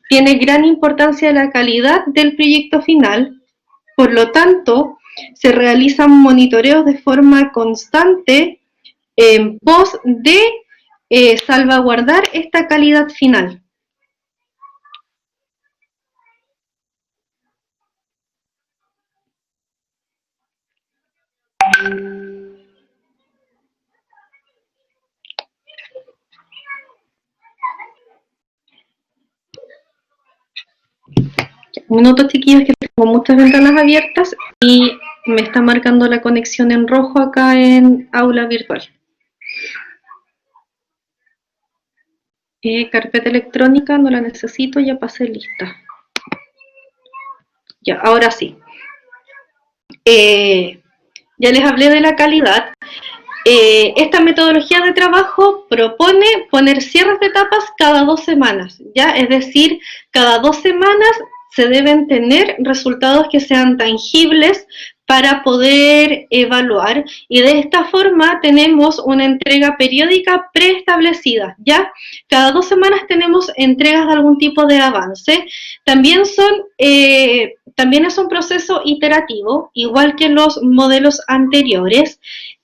Tiene gran importancia la calidad del proyecto final, por lo tanto, se realizan monitoreos de forma constante en pos de salvaguardar esta calidad final. Minutos, chiquillos, que tengo muchas ventanas abiertas y me está marcando la conexión en rojo acá en aula virtual. Carpeta electrónica, no la necesito, ya pasé lista. Ya, ahora sí. Ya les hablé de la calidad. Esta metodología de trabajo propone poner cierres de etapas cada 2 semanas, ¿ya? Es decir, cada 2 semanas se deben tener resultados que sean tangibles para poder evaluar, y de esta forma tenemos una entrega periódica preestablecida, ¿ya? Cada 2 semanas tenemos entregas de algún tipo de avance. También es un proceso iterativo, igual que los modelos anteriores.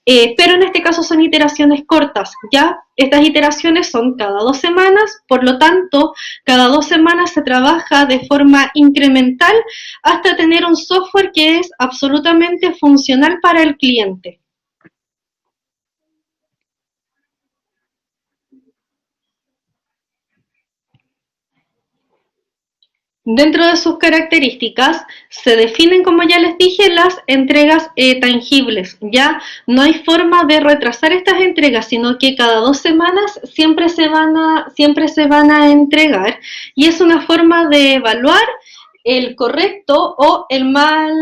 Pero en este caso son iteraciones cortas, ¿ya? Estas iteraciones son cada 2 semanas, por lo tanto, cada 2 semanas se trabaja de forma incremental hasta tener un software que es absolutamente funcional para el cliente. Dentro de sus características se definen, como ya les dije, las entregas tangibles. Ya no hay forma de retrasar estas entregas, sino que cada 2 semanas siempre se van a entregar, y es una forma de evaluar el correcto o el mal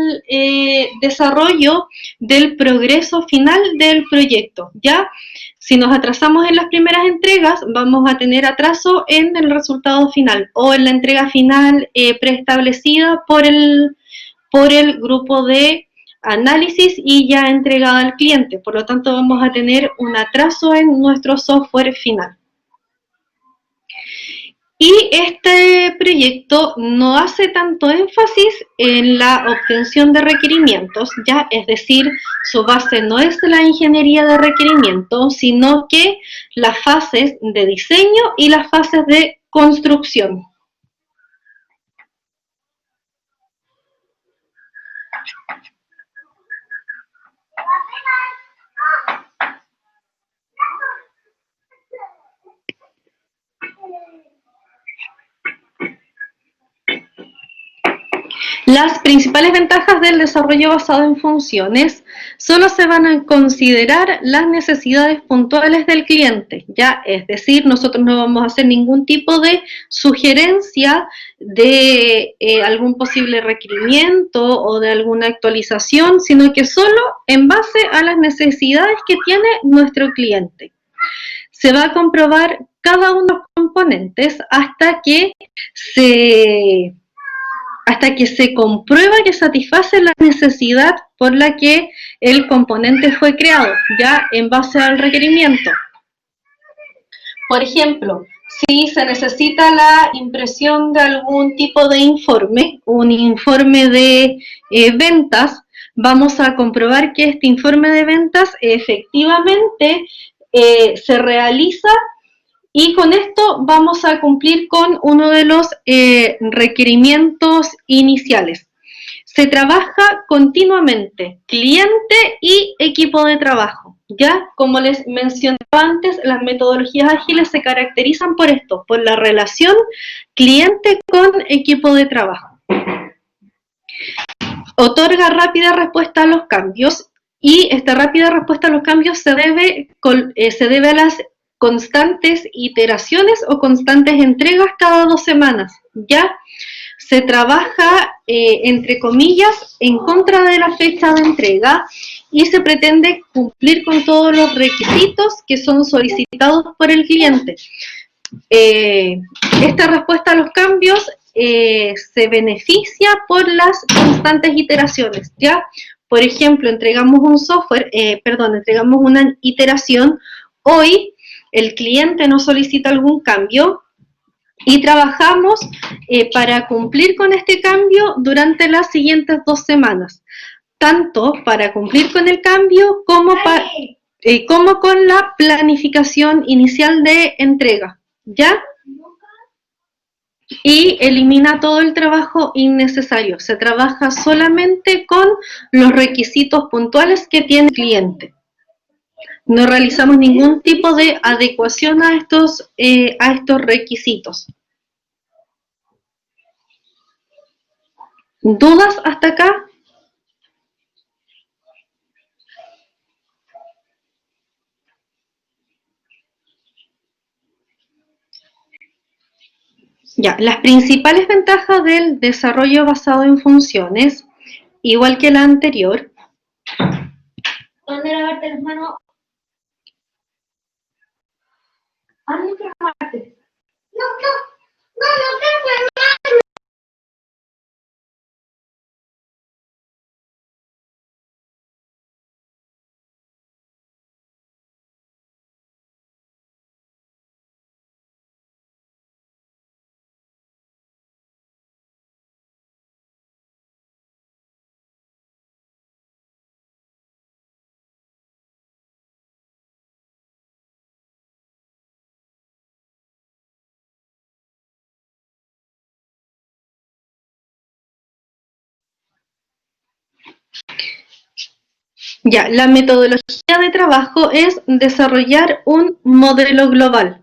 desarrollo del progreso final del proyecto, ¿ya? Si nos atrasamos en las primeras entregas, vamos a tener atraso en el resultado final o en la entrega final preestablecida por el grupo de análisis y ya entregada al cliente. Por lo tanto, vamos a tener un atraso en nuestro software final. Y este proyecto no hace tanto énfasis en la obtención de requerimientos, ¿ya? Es decir, su base no es la ingeniería de requerimientos, sino que las fases de diseño y las fases de construcción. Las principales ventajas del desarrollo basado en funciones: solo se van a considerar las necesidades puntuales del cliente, ¿ya? Es decir, nosotros no vamos a hacer ningún tipo de sugerencia de algún posible requerimiento o de alguna actualización, sino que solo en base a las necesidades que tiene nuestro cliente. Se va a comprobar cada uno de los componentes hasta que se comprueba que satisface la necesidad por la que el componente fue creado, ya en base al requerimiento. Por ejemplo, si se necesita la impresión de algún tipo de informe, un informe de ventas, vamos a comprobar que este informe de ventas efectivamente se realiza, y con esto vamos a cumplir con uno de los requerimientos iniciales. Se trabaja continuamente, cliente y equipo de trabajo. Ya, como les mencionaba antes, las metodologías ágiles se caracterizan por esto, por la relación cliente con equipo de trabajo. Otorga rápida respuesta a los cambios, y esta rápida respuesta a los cambios se debe a las constantes iteraciones o constantes entregas cada 2 semanas, ¿ya? Se trabaja, entre comillas, en contra de la fecha de entrega, y se pretende cumplir con todos los requisitos que son solicitados por el cliente. Esta respuesta a los cambios se beneficia por las constantes iteraciones, ¿ya? Por ejemplo, entregamos una iteración hoy. El cliente nos solicita algún cambio y trabajamos para cumplir con este cambio durante las siguientes 2 semanas, tanto para cumplir con el cambio como con la planificación inicial de entrega, ¿ya? Y elimina todo el trabajo innecesario. Se trabaja solamente con los requisitos puntuales que tiene el cliente. No realizamos ningún tipo de adecuación a estos requisitos. ¿Dudas hasta acá? Ya, las principales ventajas del desarrollo basado en funciones, igual que la anterior. ¿Dónde lavarte las manos? ¿A dónde lavarte? No, ya, la metodología de trabajo es desarrollar un modelo global.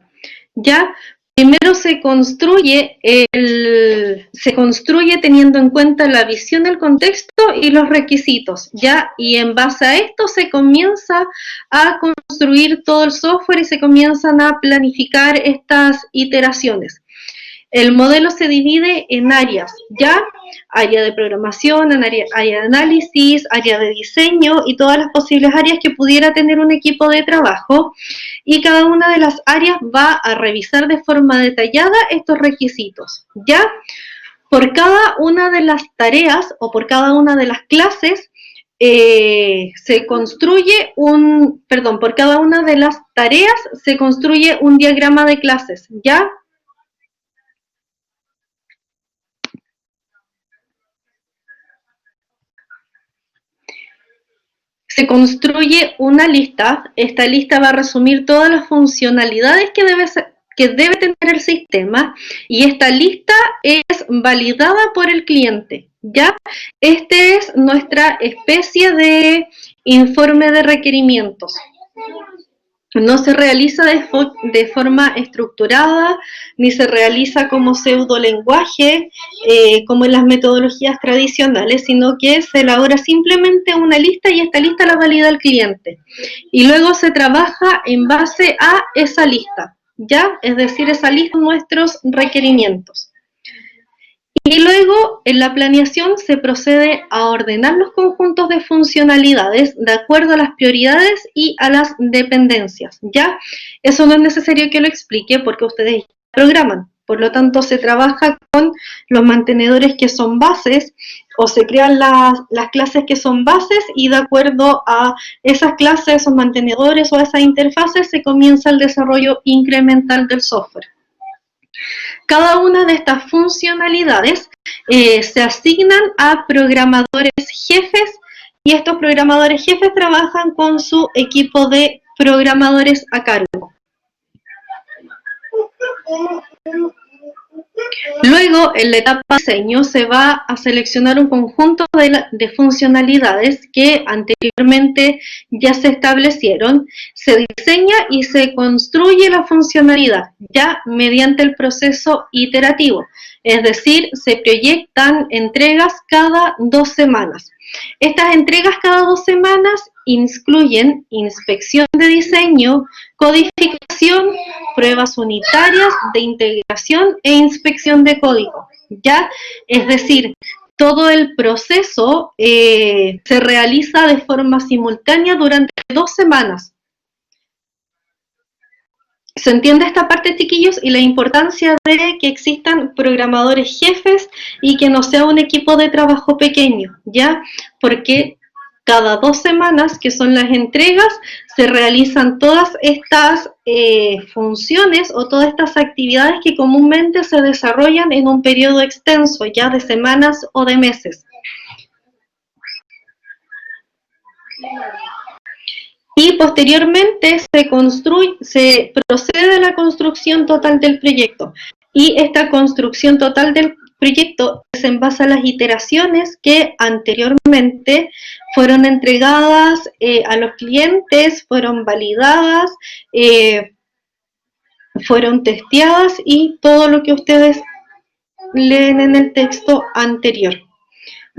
Ya, primero se construye teniendo en cuenta la visión del contexto y los requisitos, ya, y en base a esto se comienza a construir todo el software y se comienzan a planificar estas iteraciones. El modelo se divide en áreas, ¿ya? Área de programación, área de análisis, área de diseño y todas las posibles áreas que pudiera tener un equipo de trabajo. Y cada una de las áreas va a revisar de forma detallada estos requisitos, ¿ya? Por cada una de las tareas o por cada una de las clases se construye por cada una de las tareas se construye un diagrama de clases, ¿ya? Se construye una lista, esta lista va a resumir todas las funcionalidades que debe tener el sistema y esta lista es validada por el cliente, ¿ya? Este es nuestra especie de informe de requerimientos. No se realiza de forma estructurada, ni se realiza como pseudolenguaje, como en las metodologías tradicionales, sino que se elabora simplemente una lista y esta lista la valida el cliente. Y luego se trabaja en base a esa lista, ¿ya? Es decir, esa lista de nuestros requerimientos. Y luego, en la planeación, se procede a ordenar los conjuntos de funcionalidades de acuerdo a las prioridades y a las dependencias, ¿ya? Eso no es necesario que lo explique porque ustedes programan. Por lo tanto, se trabaja con los mantenedores que son bases o se crean las clases que son bases y de acuerdo a esas clases, esos mantenedores o a esas interfaces se comienza el desarrollo incremental del software. Cada una de estas funcionalidades se asignan a programadores jefes y estos programadores jefes trabajan con su equipo de programadores a cargo. Luego, en la etapa de diseño, se va a seleccionar un conjunto de funcionalidades que anteriormente ya se establecieron, se diseña y se construye la funcionalidad ya mediante el proceso iterativo, es decir, se proyectan entregas cada 2 semanas. Estas entregas cada 2 semanas incluyen inspección de diseño, codificación, pruebas unitarias de integración e inspección de código, ¿ya? Es decir, todo el proceso se realiza de forma simultánea durante 2 semanas. ¿Se entiende esta parte, chiquillos? Y la importancia de que existan programadores jefes y que no sea un equipo de trabajo pequeño, ¿ya? Porque cada 2 semanas, que son las entregas, se realizan todas estas funciones o todas estas actividades que comúnmente se desarrollan en un periodo extenso, ya de semanas o de meses. Y posteriormente se procede a la construcción total del proyecto. Y esta construcción total del proyecto es en base a las iteraciones que anteriormente fueron entregadas a los clientes, fueron validadas, fueron testeadas y todo lo que ustedes leen en el texto anterior.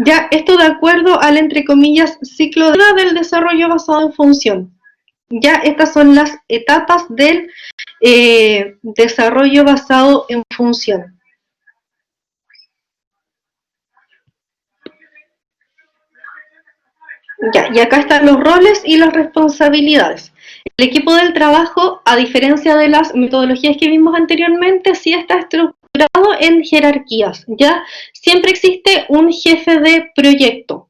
Ya, esto de acuerdo al, entre comillas, ciclo de vida del desarrollo basado en función. Ya, estas son las etapas del desarrollo basado en función. Ya, y acá están los roles y las responsabilidades. El equipo del trabajo, a diferencia de las metodologías que vimos anteriormente, sí está estructurado en jerarquías, ¿ya? Siempre existe un jefe de proyecto.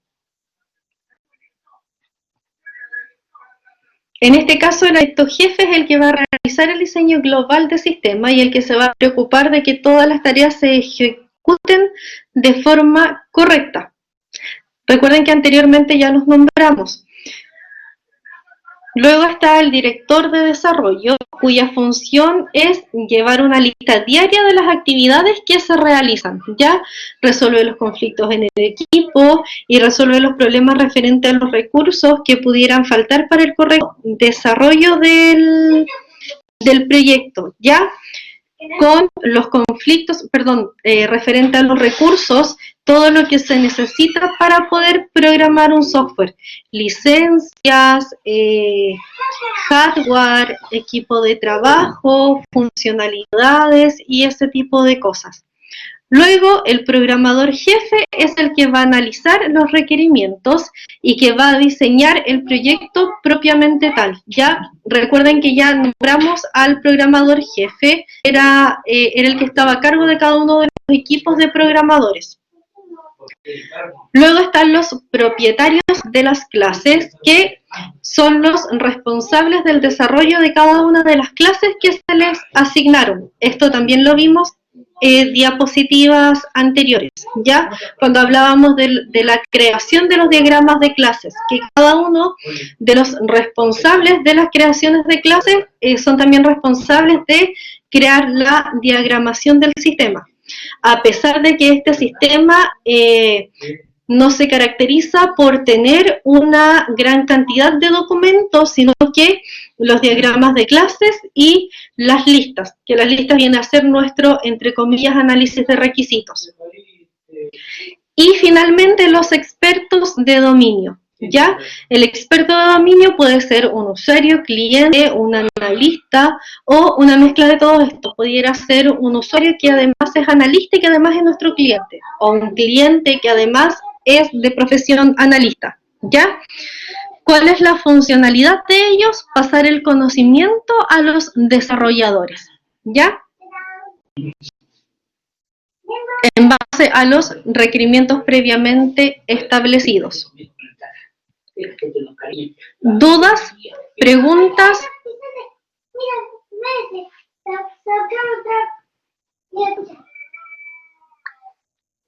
En este caso, el proyecto jefe es el que va a realizar el diseño global del sistema y el que se va a preocupar de que todas las tareas se ejecuten de forma correcta. Recuerden que anteriormente ya los nombramos. Luego está el director de desarrollo, cuya función es llevar una lista diaria de las actividades que se realizan, ya resuelve los conflictos en el equipo y resuelve los problemas referentes a los recursos que pudieran faltar para el correcto desarrollo del proyecto, ya con los conflictos, referente a los recursos, todo lo que se necesita para poder programar un software, licencias, hardware, equipo de trabajo, funcionalidades y ese tipo de cosas. Luego, el programador jefe es el que va a analizar los requerimientos y que va a diseñar el proyecto propiamente tal. Ya recuerden que ya nombramos al programador jefe, era el que estaba a cargo de cada uno de los equipos de programadores. Luego están los propietarios de las clases, que son los responsables del desarrollo de cada una de las clases que se les asignaron. Esto también lo vimos diapositivas anteriores, ¿ya? Cuando hablábamos de la creación de los diagramas de clases, que cada uno de los responsables de las creaciones de clases son también responsables de crear la diagramación del sistema. A pesar de que este sistema no se caracteriza por tener una gran cantidad de documentos, sino que los diagramas de clases y las listas, que las listas vienen a ser nuestro, entre comillas, análisis de requisitos. Y finalmente los expertos de dominio. ¿Ya? El experto de dominio puede ser un usuario, cliente, un analista o una mezcla de todo esto. Pudiera ser un usuario que además es analista y que además es nuestro cliente, o un cliente que además es de profesión analista. ¿Ya? ¿Cuál es la funcionalidad de ellos? Pasar el conocimiento a los desarrolladores. ¿Ya? En base a los requerimientos previamente establecidos. ¿Dudas? ¿Preguntas?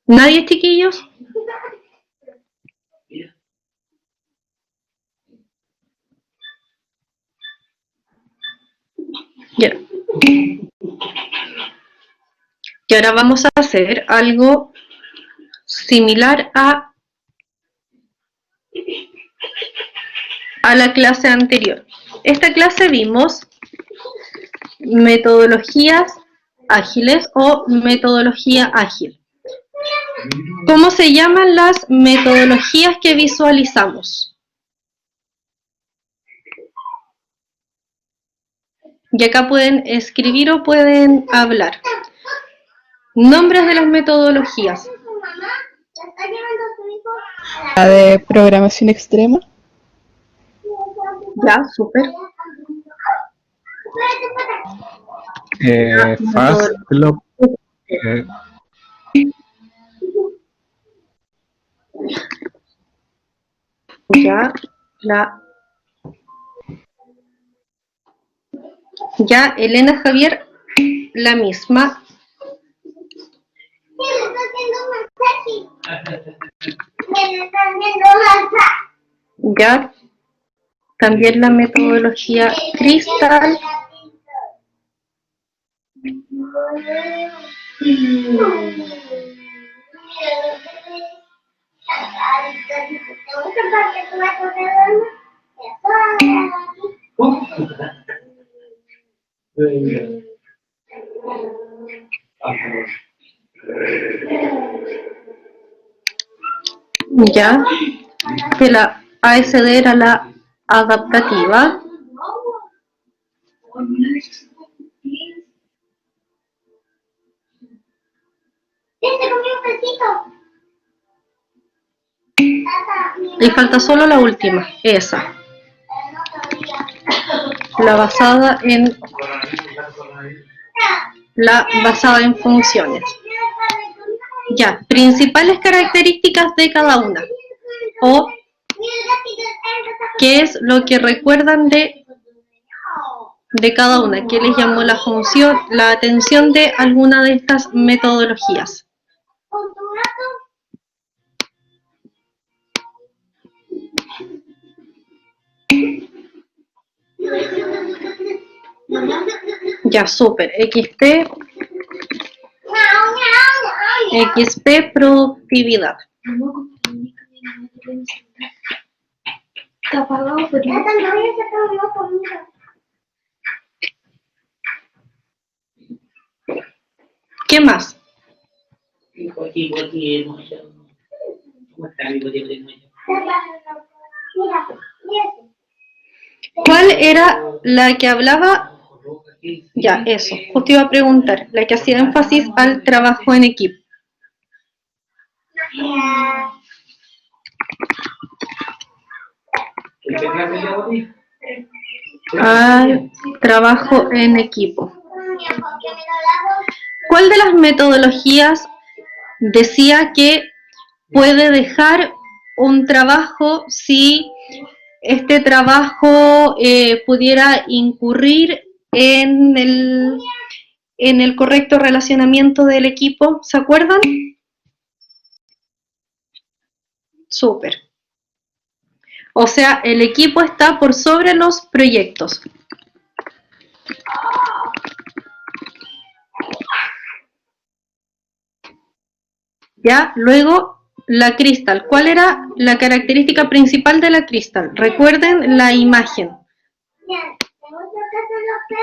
¿Nadie, chiquillos? Ya. Y ahora vamos a hacer algo similar a la clase anterior. Esta clase vimos metodologías ágiles o metodología ágil. ¿Cómo se llaman las metodologías que visualizamos? Y acá pueden escribir o pueden hablar. Nombres de las metodologías. La de programación extrema. Ya, súper. Fast, Clock, Ya, Elena Javier, la misma. Ya, también la metodología Crystal. Ya, que la ASD era la adaptativa. Y falta solo la última, esa. La basada en funciones. Ya, principales características de cada una. O qué es lo que recuerdan de cada una, qué les llamó la atención de alguna de estas metodologías. Ya, súper. XP productividad. ¿Qué más? ¿Cuál era la que hablaba? Ya, eso, justo iba a preguntar, la que hacía énfasis al trabajo en equipo. Al trabajo en equipo. ¿Cuál de las metodologías decía que puede dejar un trabajo si este trabajo pudiera incurrir en el correcto relacionamiento del equipo? ¿Se acuerdan? Súper. O sea, el equipo está por sobre los proyectos. Ya, luego la Crystal. ¿Cuál era la característica principal de la Crystal? Recuerden la imagen.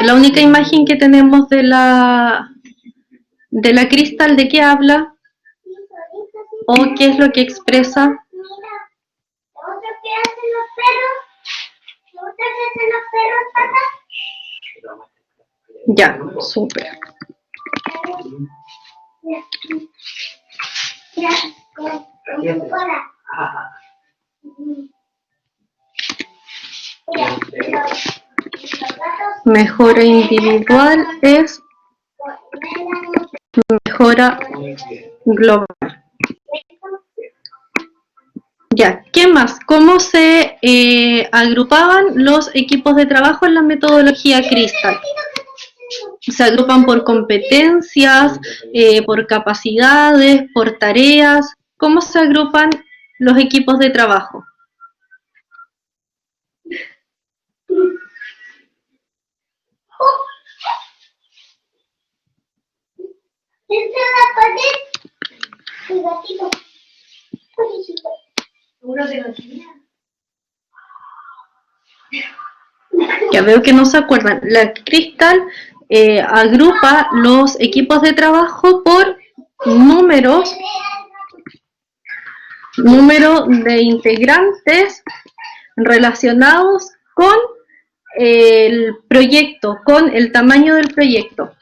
La única imagen que tenemos de la Crystal, ¿de qué habla? ¿O qué es lo que expresa? Ya, súper. Mejora individual es mejora global. Ya, ¿qué más? ¿Cómo se agrupaban los equipos de trabajo en la metodología Crystal? Se agrupan por competencias, por capacidades, por tareas. ¿Cómo se agrupan los equipos de trabajo? Ya veo que no se acuerdan. La Crystal agrupa los equipos de trabajo por número de integrantes relacionados con el proyecto, con el tamaño del proyecto.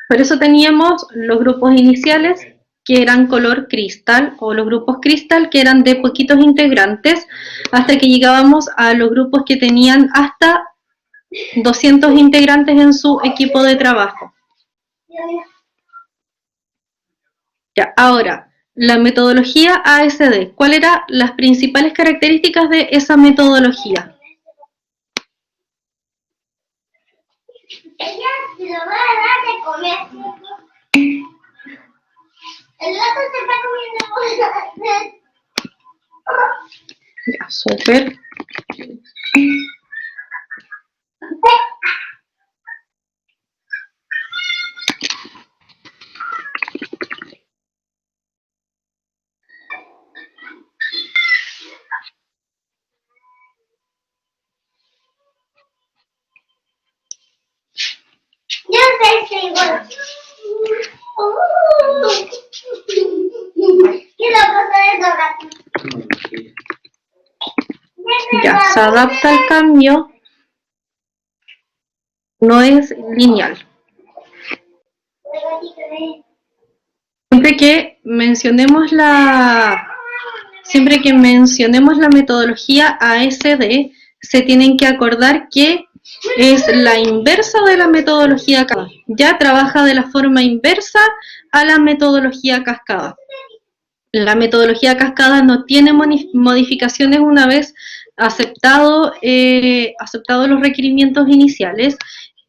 Por eso teníamos los grupos iniciales que eran color cristal, o los grupos cristal que eran de poquitos integrantes, hasta que llegábamos a los grupos que tenían hasta 200 integrantes en su equipo de trabajo. Ya, ahora, la metodología ASD. ¿Cuáles eran las principales características de esa metodología? Ella se lo va a dar de comer. El gato se está comiendo. Ya, súper. Yo sé, igual. se adapta al cambio, no es lineal. Siempre que mencionemos la metodología ASD, se tienen que acordar que es la inversa de la metodología cascada. Ya trabaja de la forma inversa a la metodología cascada. La metodología cascada no tiene modificaciones una vez aceptado los requerimientos iniciales,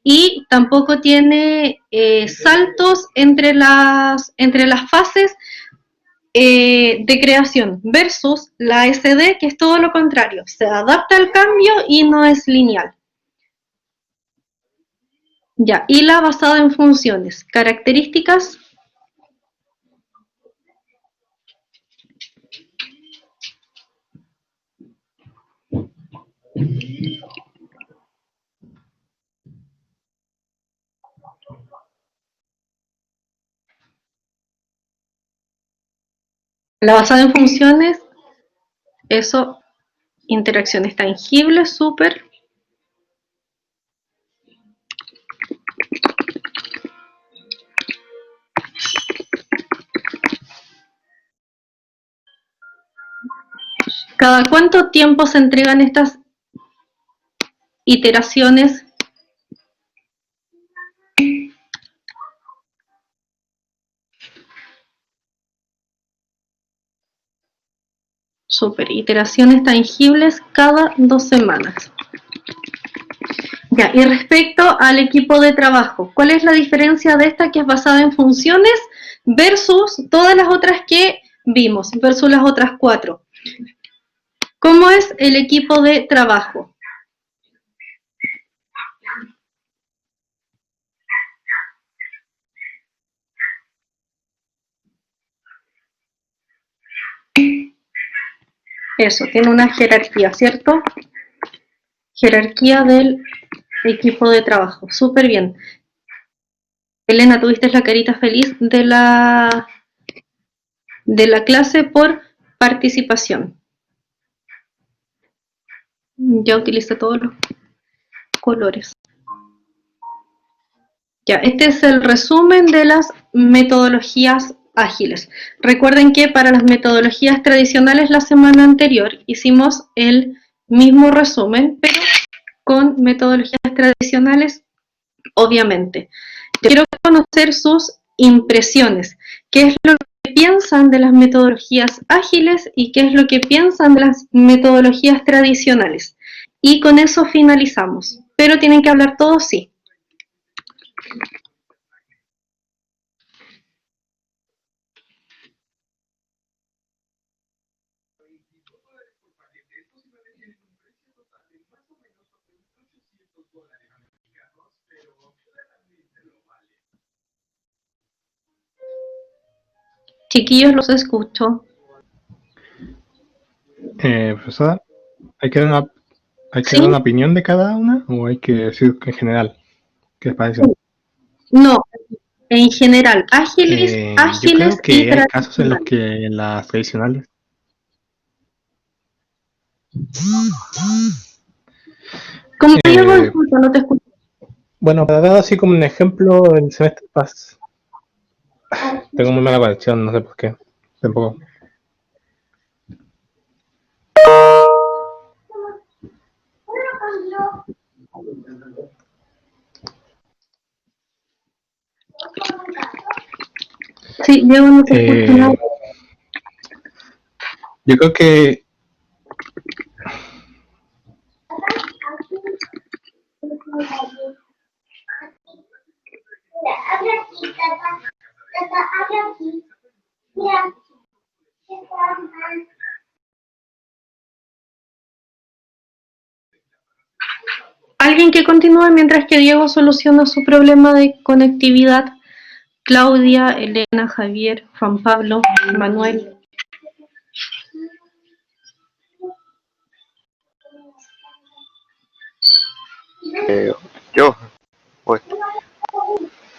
y tampoco tiene saltos entre las fases de creación, versus la ASD, que es todo lo contrario, se adapta al cambio y no es lineal. Ya, y la basada en funciones, características. La basada en funciones, eso, interacciones tangibles, súper. ¿Cada cuánto tiempo se entregan estas iteraciones? Súper, iteraciones tangibles cada 2 semanas. Ya, y respecto al equipo de trabajo, ¿cuál es la diferencia de esta que es basada en funciones versus todas las otras que vimos, versus las otras 4? ¿Cómo es el equipo de trabajo? Eso, tiene una jerarquía, ¿cierto? Jerarquía del equipo de trabajo, súper bien. Elena, tuviste la carita feliz de la clase por participación. Ya utilicé todos los colores. Ya, este es el resumen de las metodologías ágiles. Recuerden que para las metodologías tradicionales la semana anterior hicimos el mismo resumen, pero con metodologías tradicionales, obviamente. Yo quiero conocer sus impresiones. ¿Qué es lo que piensan de las metodologías ágiles y qué es lo que piensan de las metodologías tradicionales? Y con eso finalizamos. Pero tienen que hablar todos, sí. Chiquillos, los escucho. Profesora, ¿hay que dar ¿Sí? una opinión de cada una o hay que decir en general? ¿Qué les parece? No, en general, ágiles Yo creo que y hay casos en los tradicionales. que las tradicionales. ¿Cómo Diego? Disculpa, no te escucho. Bueno, para dar así como un ejemplo, el semestre pasado. Tengo muy mala conexión, no sé por qué. Tampoco. Sí, Diego, no te escucho nada. Yo creo que Habla aquí, tata. Tata, habla aquí. Mira. Alguien que continúe mientras que Diego soluciona su problema de conectividad. Claudia, Elena, Javier, Juan Pablo, Manuel. Yo, pues,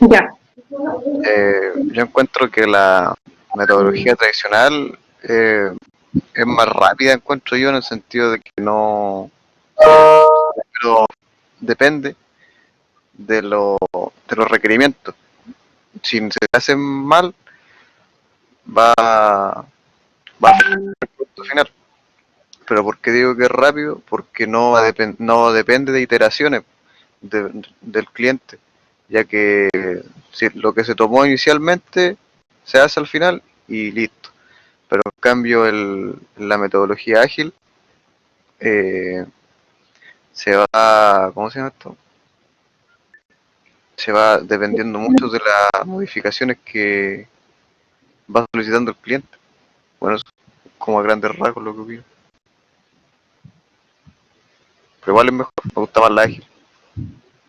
Ya. yo encuentro que la metodología tradicional es más rápida, encuentro yo, en el sentido de que no pero depende de los requerimientos. Si se hacen mal, va a ser el producto final. Pero ¿por qué digo que es rápido? Porque no depende de iteraciones del cliente, ya que si lo que se tomó inicialmente se hace al final y listo. Pero en cambio la metodología ágil se va, ¿cómo se llama esto? Se va dependiendo mucho de las modificaciones que va solicitando el cliente. Bueno, eso es como a grandes rasgos lo que opino. Pero igual es mejor, me gusta más la ágil,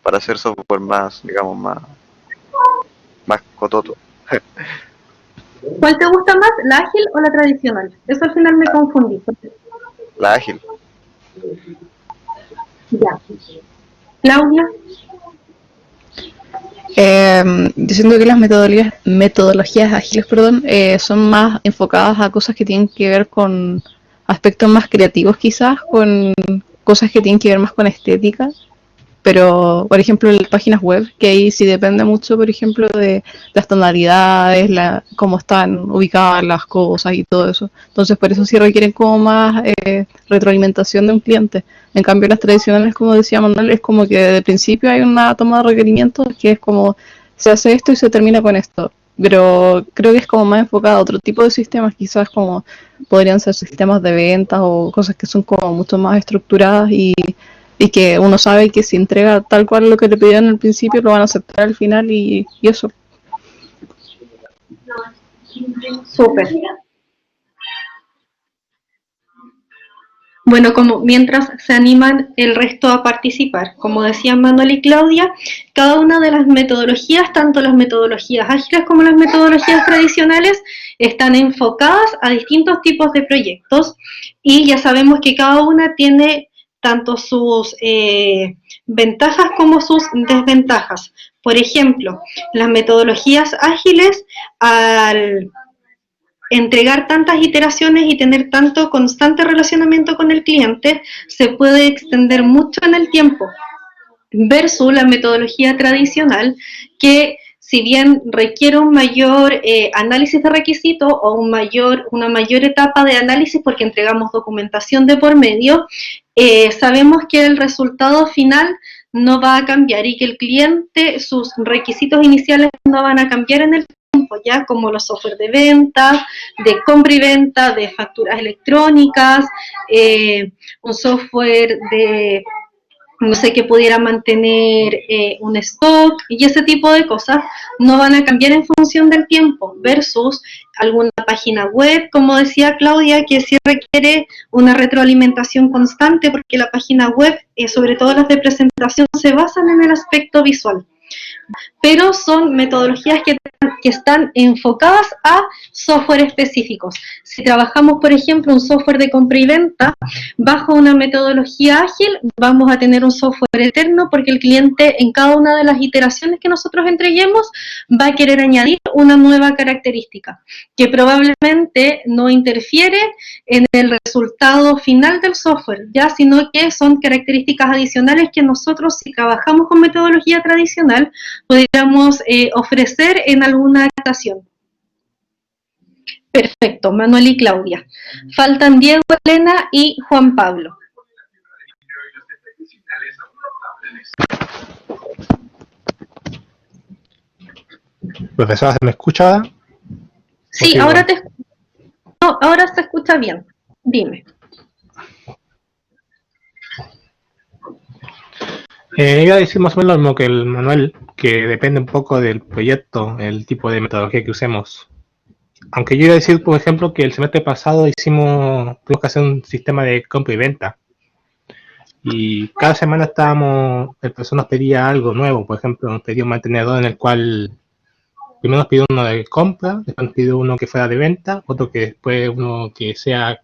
para hacer software más, digamos, más cototo. ¿Cuál te gusta más, la ágil o la tradicional? Eso al final me confundí. La ágil. Ya. Claudia. Diciendo que las metodologías ágiles, perdón, son más enfocadas a cosas que tienen que ver con aspectos más creativos quizás, con cosas que tienen que ver más con estética, pero por ejemplo en las páginas web, que ahí sí depende mucho, por ejemplo, de las tonalidades, cómo están ubicadas las cosas y todo eso. Entonces por eso sí requieren como más retroalimentación de un cliente. En cambio las tradicionales, como decía Manuel, es como que desde el principio hay una toma de requerimientos que es como se hace esto y se termina con esto. Pero creo que es como más enfocado a otro tipo de sistemas, quizás como podrían ser sistemas de ventas o cosas que son como mucho más estructuradas y que uno sabe que si entrega tal cual lo que le pidieron al principio lo van a aceptar al final y eso. Súper. Bueno, como mientras se animan el resto a participar, como decían Manuel y Claudia, cada una de las metodologías, tanto las metodologías ágiles como las metodologías tradicionales, están enfocadas a distintos tipos de proyectos y ya sabemos que cada una tiene tanto sus ventajas como sus desventajas. Por ejemplo, las metodologías ágiles, al entregar tantas iteraciones y tener tanto constante relacionamiento con el cliente, se puede extender mucho en el tiempo, versus la metodología tradicional, que si bien requiere un mayor análisis de requisitos o una mayor etapa de análisis porque entregamos documentación de por medio, sabemos que el resultado final no va a cambiar y que el cliente, sus requisitos iniciales no van a cambiar en el tiempo, ya como los software de venta, de compra y venta, de facturas electrónicas, un software de no sé, que pudiera mantener un stock y ese tipo de cosas no van a cambiar en función del tiempo versus alguna página web, como decía Claudia, que sí requiere una retroalimentación constante porque la página web, sobre todo las de presentación, se basan en el aspecto visual. Pero son metodologías que están enfocadas a software específicos. Si trabajamos, por ejemplo, un software de compra y venta, bajo una metodología ágil, vamos a tener un software eterno porque el cliente en cada una de las iteraciones que nosotros entreguemos va a querer añadir una nueva característica que probablemente no interfiere en el resultado final del software, ya, sino que son características adicionales que nosotros, si trabajamos con metodología tradicional, podríamos ofrecer en alguna adaptación. Perfecto, Manuel y Claudia. Faltan Diego, Elena y Juan Pablo. Profesora, ¿se me escucha? Sí, Okay, ahora bueno. ahora se escucha bien. Dime. Iba a decir más o menos lo mismo que el Manuel, que depende un poco del proyecto, el tipo de metodología que usemos. Aunque yo iba a decir, por ejemplo, que el semestre pasado tuvimos que hacer un sistema de compra y venta. Y cada semana el profesor nos pedía algo nuevo. Por ejemplo, nos pedía un mantenedor en el cual primero nos pidió uno de compra, después nos pidió uno que fuera de venta, otro que después uno que sea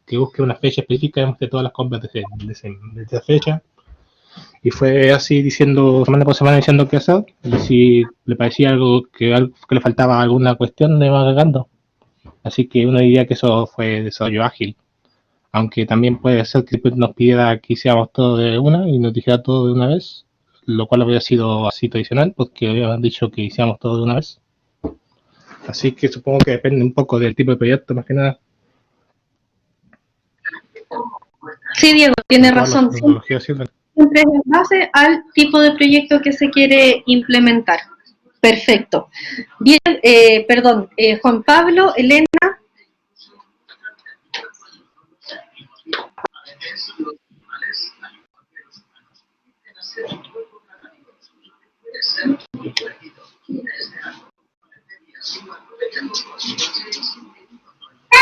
que busque una fecha específica de todas las compras de esa fecha. Y fue así diciendo, semana por semana diciendo qué hacer. Y si le parecía algo que le faltaba alguna cuestión, le iba agregando. Así que uno diría que eso fue desarrollo ágil. Aunque también puede ser que nos pidiera que hiciéramos todo de una y nos dijera todo de una vez, lo cual habría sido así tradicional, porque habían dicho que hiciéramos todo de una vez. Así que supongo que depende un poco del tipo de proyecto, más que nada. Sí, Diego, tiene Todas las razón. metodologías sirven. Siempre es en base al tipo de proyecto que se quiere implementar. Perfecto. Bien, perdón, Juan Pablo, Elena.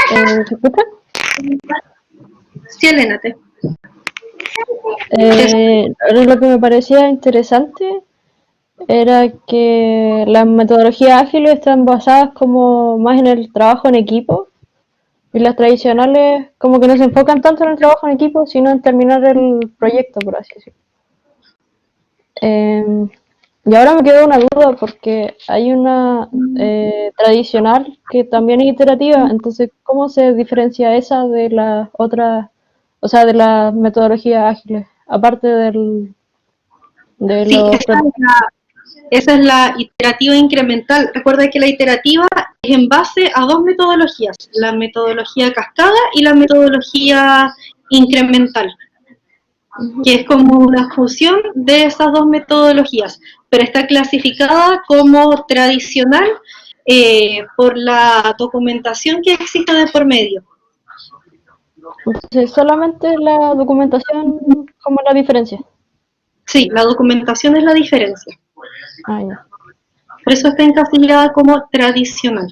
¿Se escucha? Sí, Elena, te. Ahora lo que me parecía interesante era que las metodologías ágiles están basadas como más en el trabajo en equipo y las tradicionales como que no se enfocan tanto en el trabajo en equipo, sino en terminar el proyecto, por así decirlo. Y ahora me quedó una duda porque hay una tradicional que también es iterativa, entonces ¿cómo se diferencia esa de las otras, o sea, de las metodologías ágiles, aparte de Sí, los... esa es la iterativa incremental. Recuerda que la iterativa es en base a dos metodologías, la metodología cascada y la metodología incremental, que es como una fusión de esas dos metodologías, pero está clasificada como tradicional por la documentación que existe de por medio. Entonces, solamente la documentación como la diferencia. Sí, la documentación es la diferencia. Ah, ya. Por eso está encasillada como tradicional.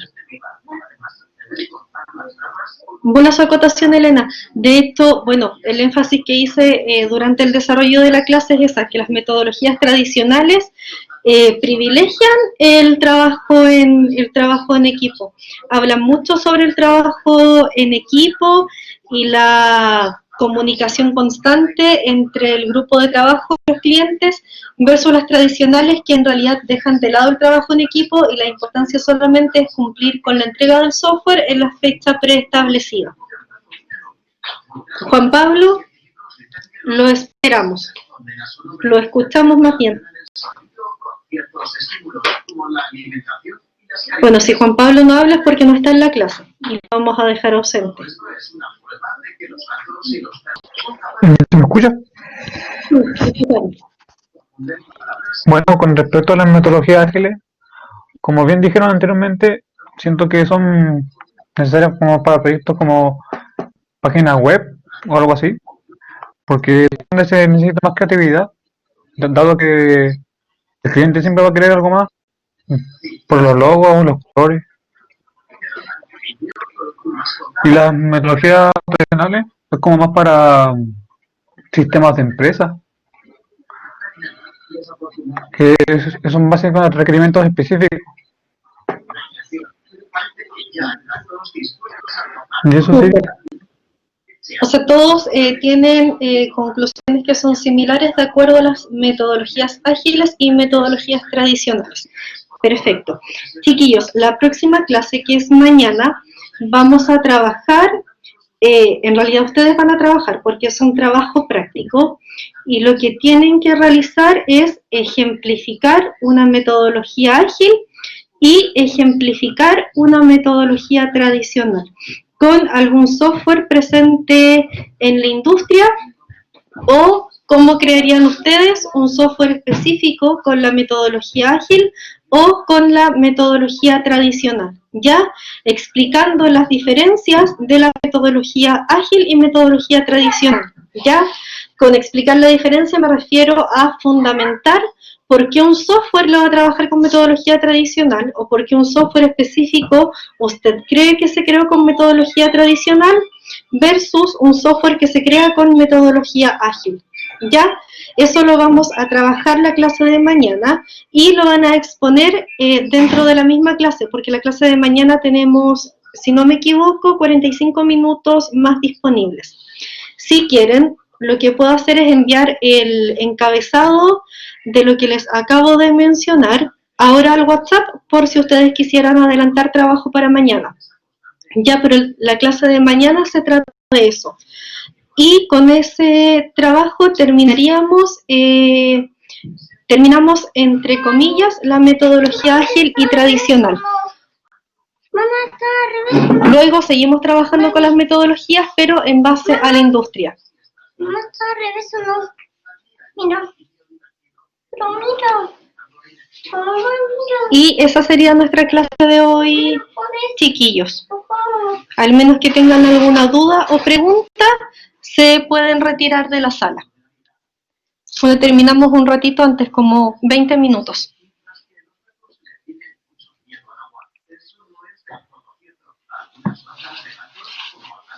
Buena su acotación, Elena. De hecho, bueno, el énfasis que hice durante el desarrollo de la clase es esa, que las metodologías tradicionales privilegian el trabajo en equipo. Hablan mucho sobre el trabajo en equipo y la comunicación constante entre el grupo de trabajo y los clientes versus las tradicionales que en realidad dejan de lado el trabajo en equipo y la importancia solamente es cumplir con la entrega del software en la fecha preestablecida. Juan Pablo, lo esperamos, lo escuchamos más bien. Bueno, si Juan Pablo no habla es porque no está en la clase y lo vamos a dejar ausente. ¿Se me escucha? Bueno, con respecto a las metodologías ágiles, como bien dijeron anteriormente, siento que son necesarias como para proyectos como páginas web o algo así, porque es donde se necesita más creatividad, dado que el cliente siempre va a querer algo más, por los logos, los colores. Y las metodologías tradicionales es como más para sistemas de empresa, que son básicamente requerimientos específicos. Y eso sí. O sea, todos tienen conclusiones que son similares de acuerdo a las metodologías ágiles y metodologías tradicionales. Perfecto. Chiquillos, la próxima clase, que es mañana, vamos a trabajar, en realidad ustedes van a trabajar porque es un trabajo práctico y lo que tienen que realizar es ejemplificar una metodología ágil y ejemplificar una metodología tradicional con algún software presente en la industria o cómo crearían ustedes un software específico con la metodología ágil o con la metodología tradicional, ya explicando las diferencias de la metodología ágil y metodología tradicional, ya con explicar la diferencia me refiero a fundamentar por qué un software lo va a trabajar con metodología tradicional o por qué un software específico usted cree que se creó con metodología tradicional versus un software que se crea con metodología ágil. ¿Ya? Eso lo vamos a trabajar la clase de mañana y lo van a exponer dentro de la misma clase, porque la clase de mañana tenemos, si no me equivoco, 45 minutos más disponibles. Si quieren, lo que puedo hacer es enviar el encabezado de lo que les acabo de mencionar ahora al WhatsApp por si ustedes quisieran adelantar trabajo para mañana. Ya, pero la clase de mañana se trata de eso. y con ese trabajo terminamos entre comillas la metodología ágil y tradicional. Mamá, está al revés. Luego seguimos trabajando con las metodologías, pero en base a la industria. Mamá, está al revés o no. Mira. Pero mira. Mamá, mira. Y esa sería nuestra clase de hoy, chiquillos. Papá. Al menos que tengan alguna duda o pregunta, se pueden retirar de la sala. Bueno, terminamos un ratito antes, como 20 minutos.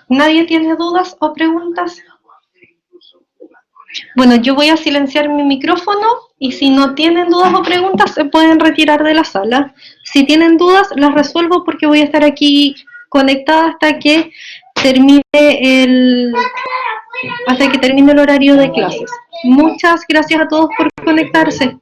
¿Nadie tiene dudas o preguntas? Bueno, yo voy a silenciar mi micrófono y si no tienen dudas o preguntas se pueden retirar de la sala. Si tienen dudas las resuelvo porque voy a estar aquí conectada hasta que termine el horario de clases. Muchas gracias a todos por conectarse.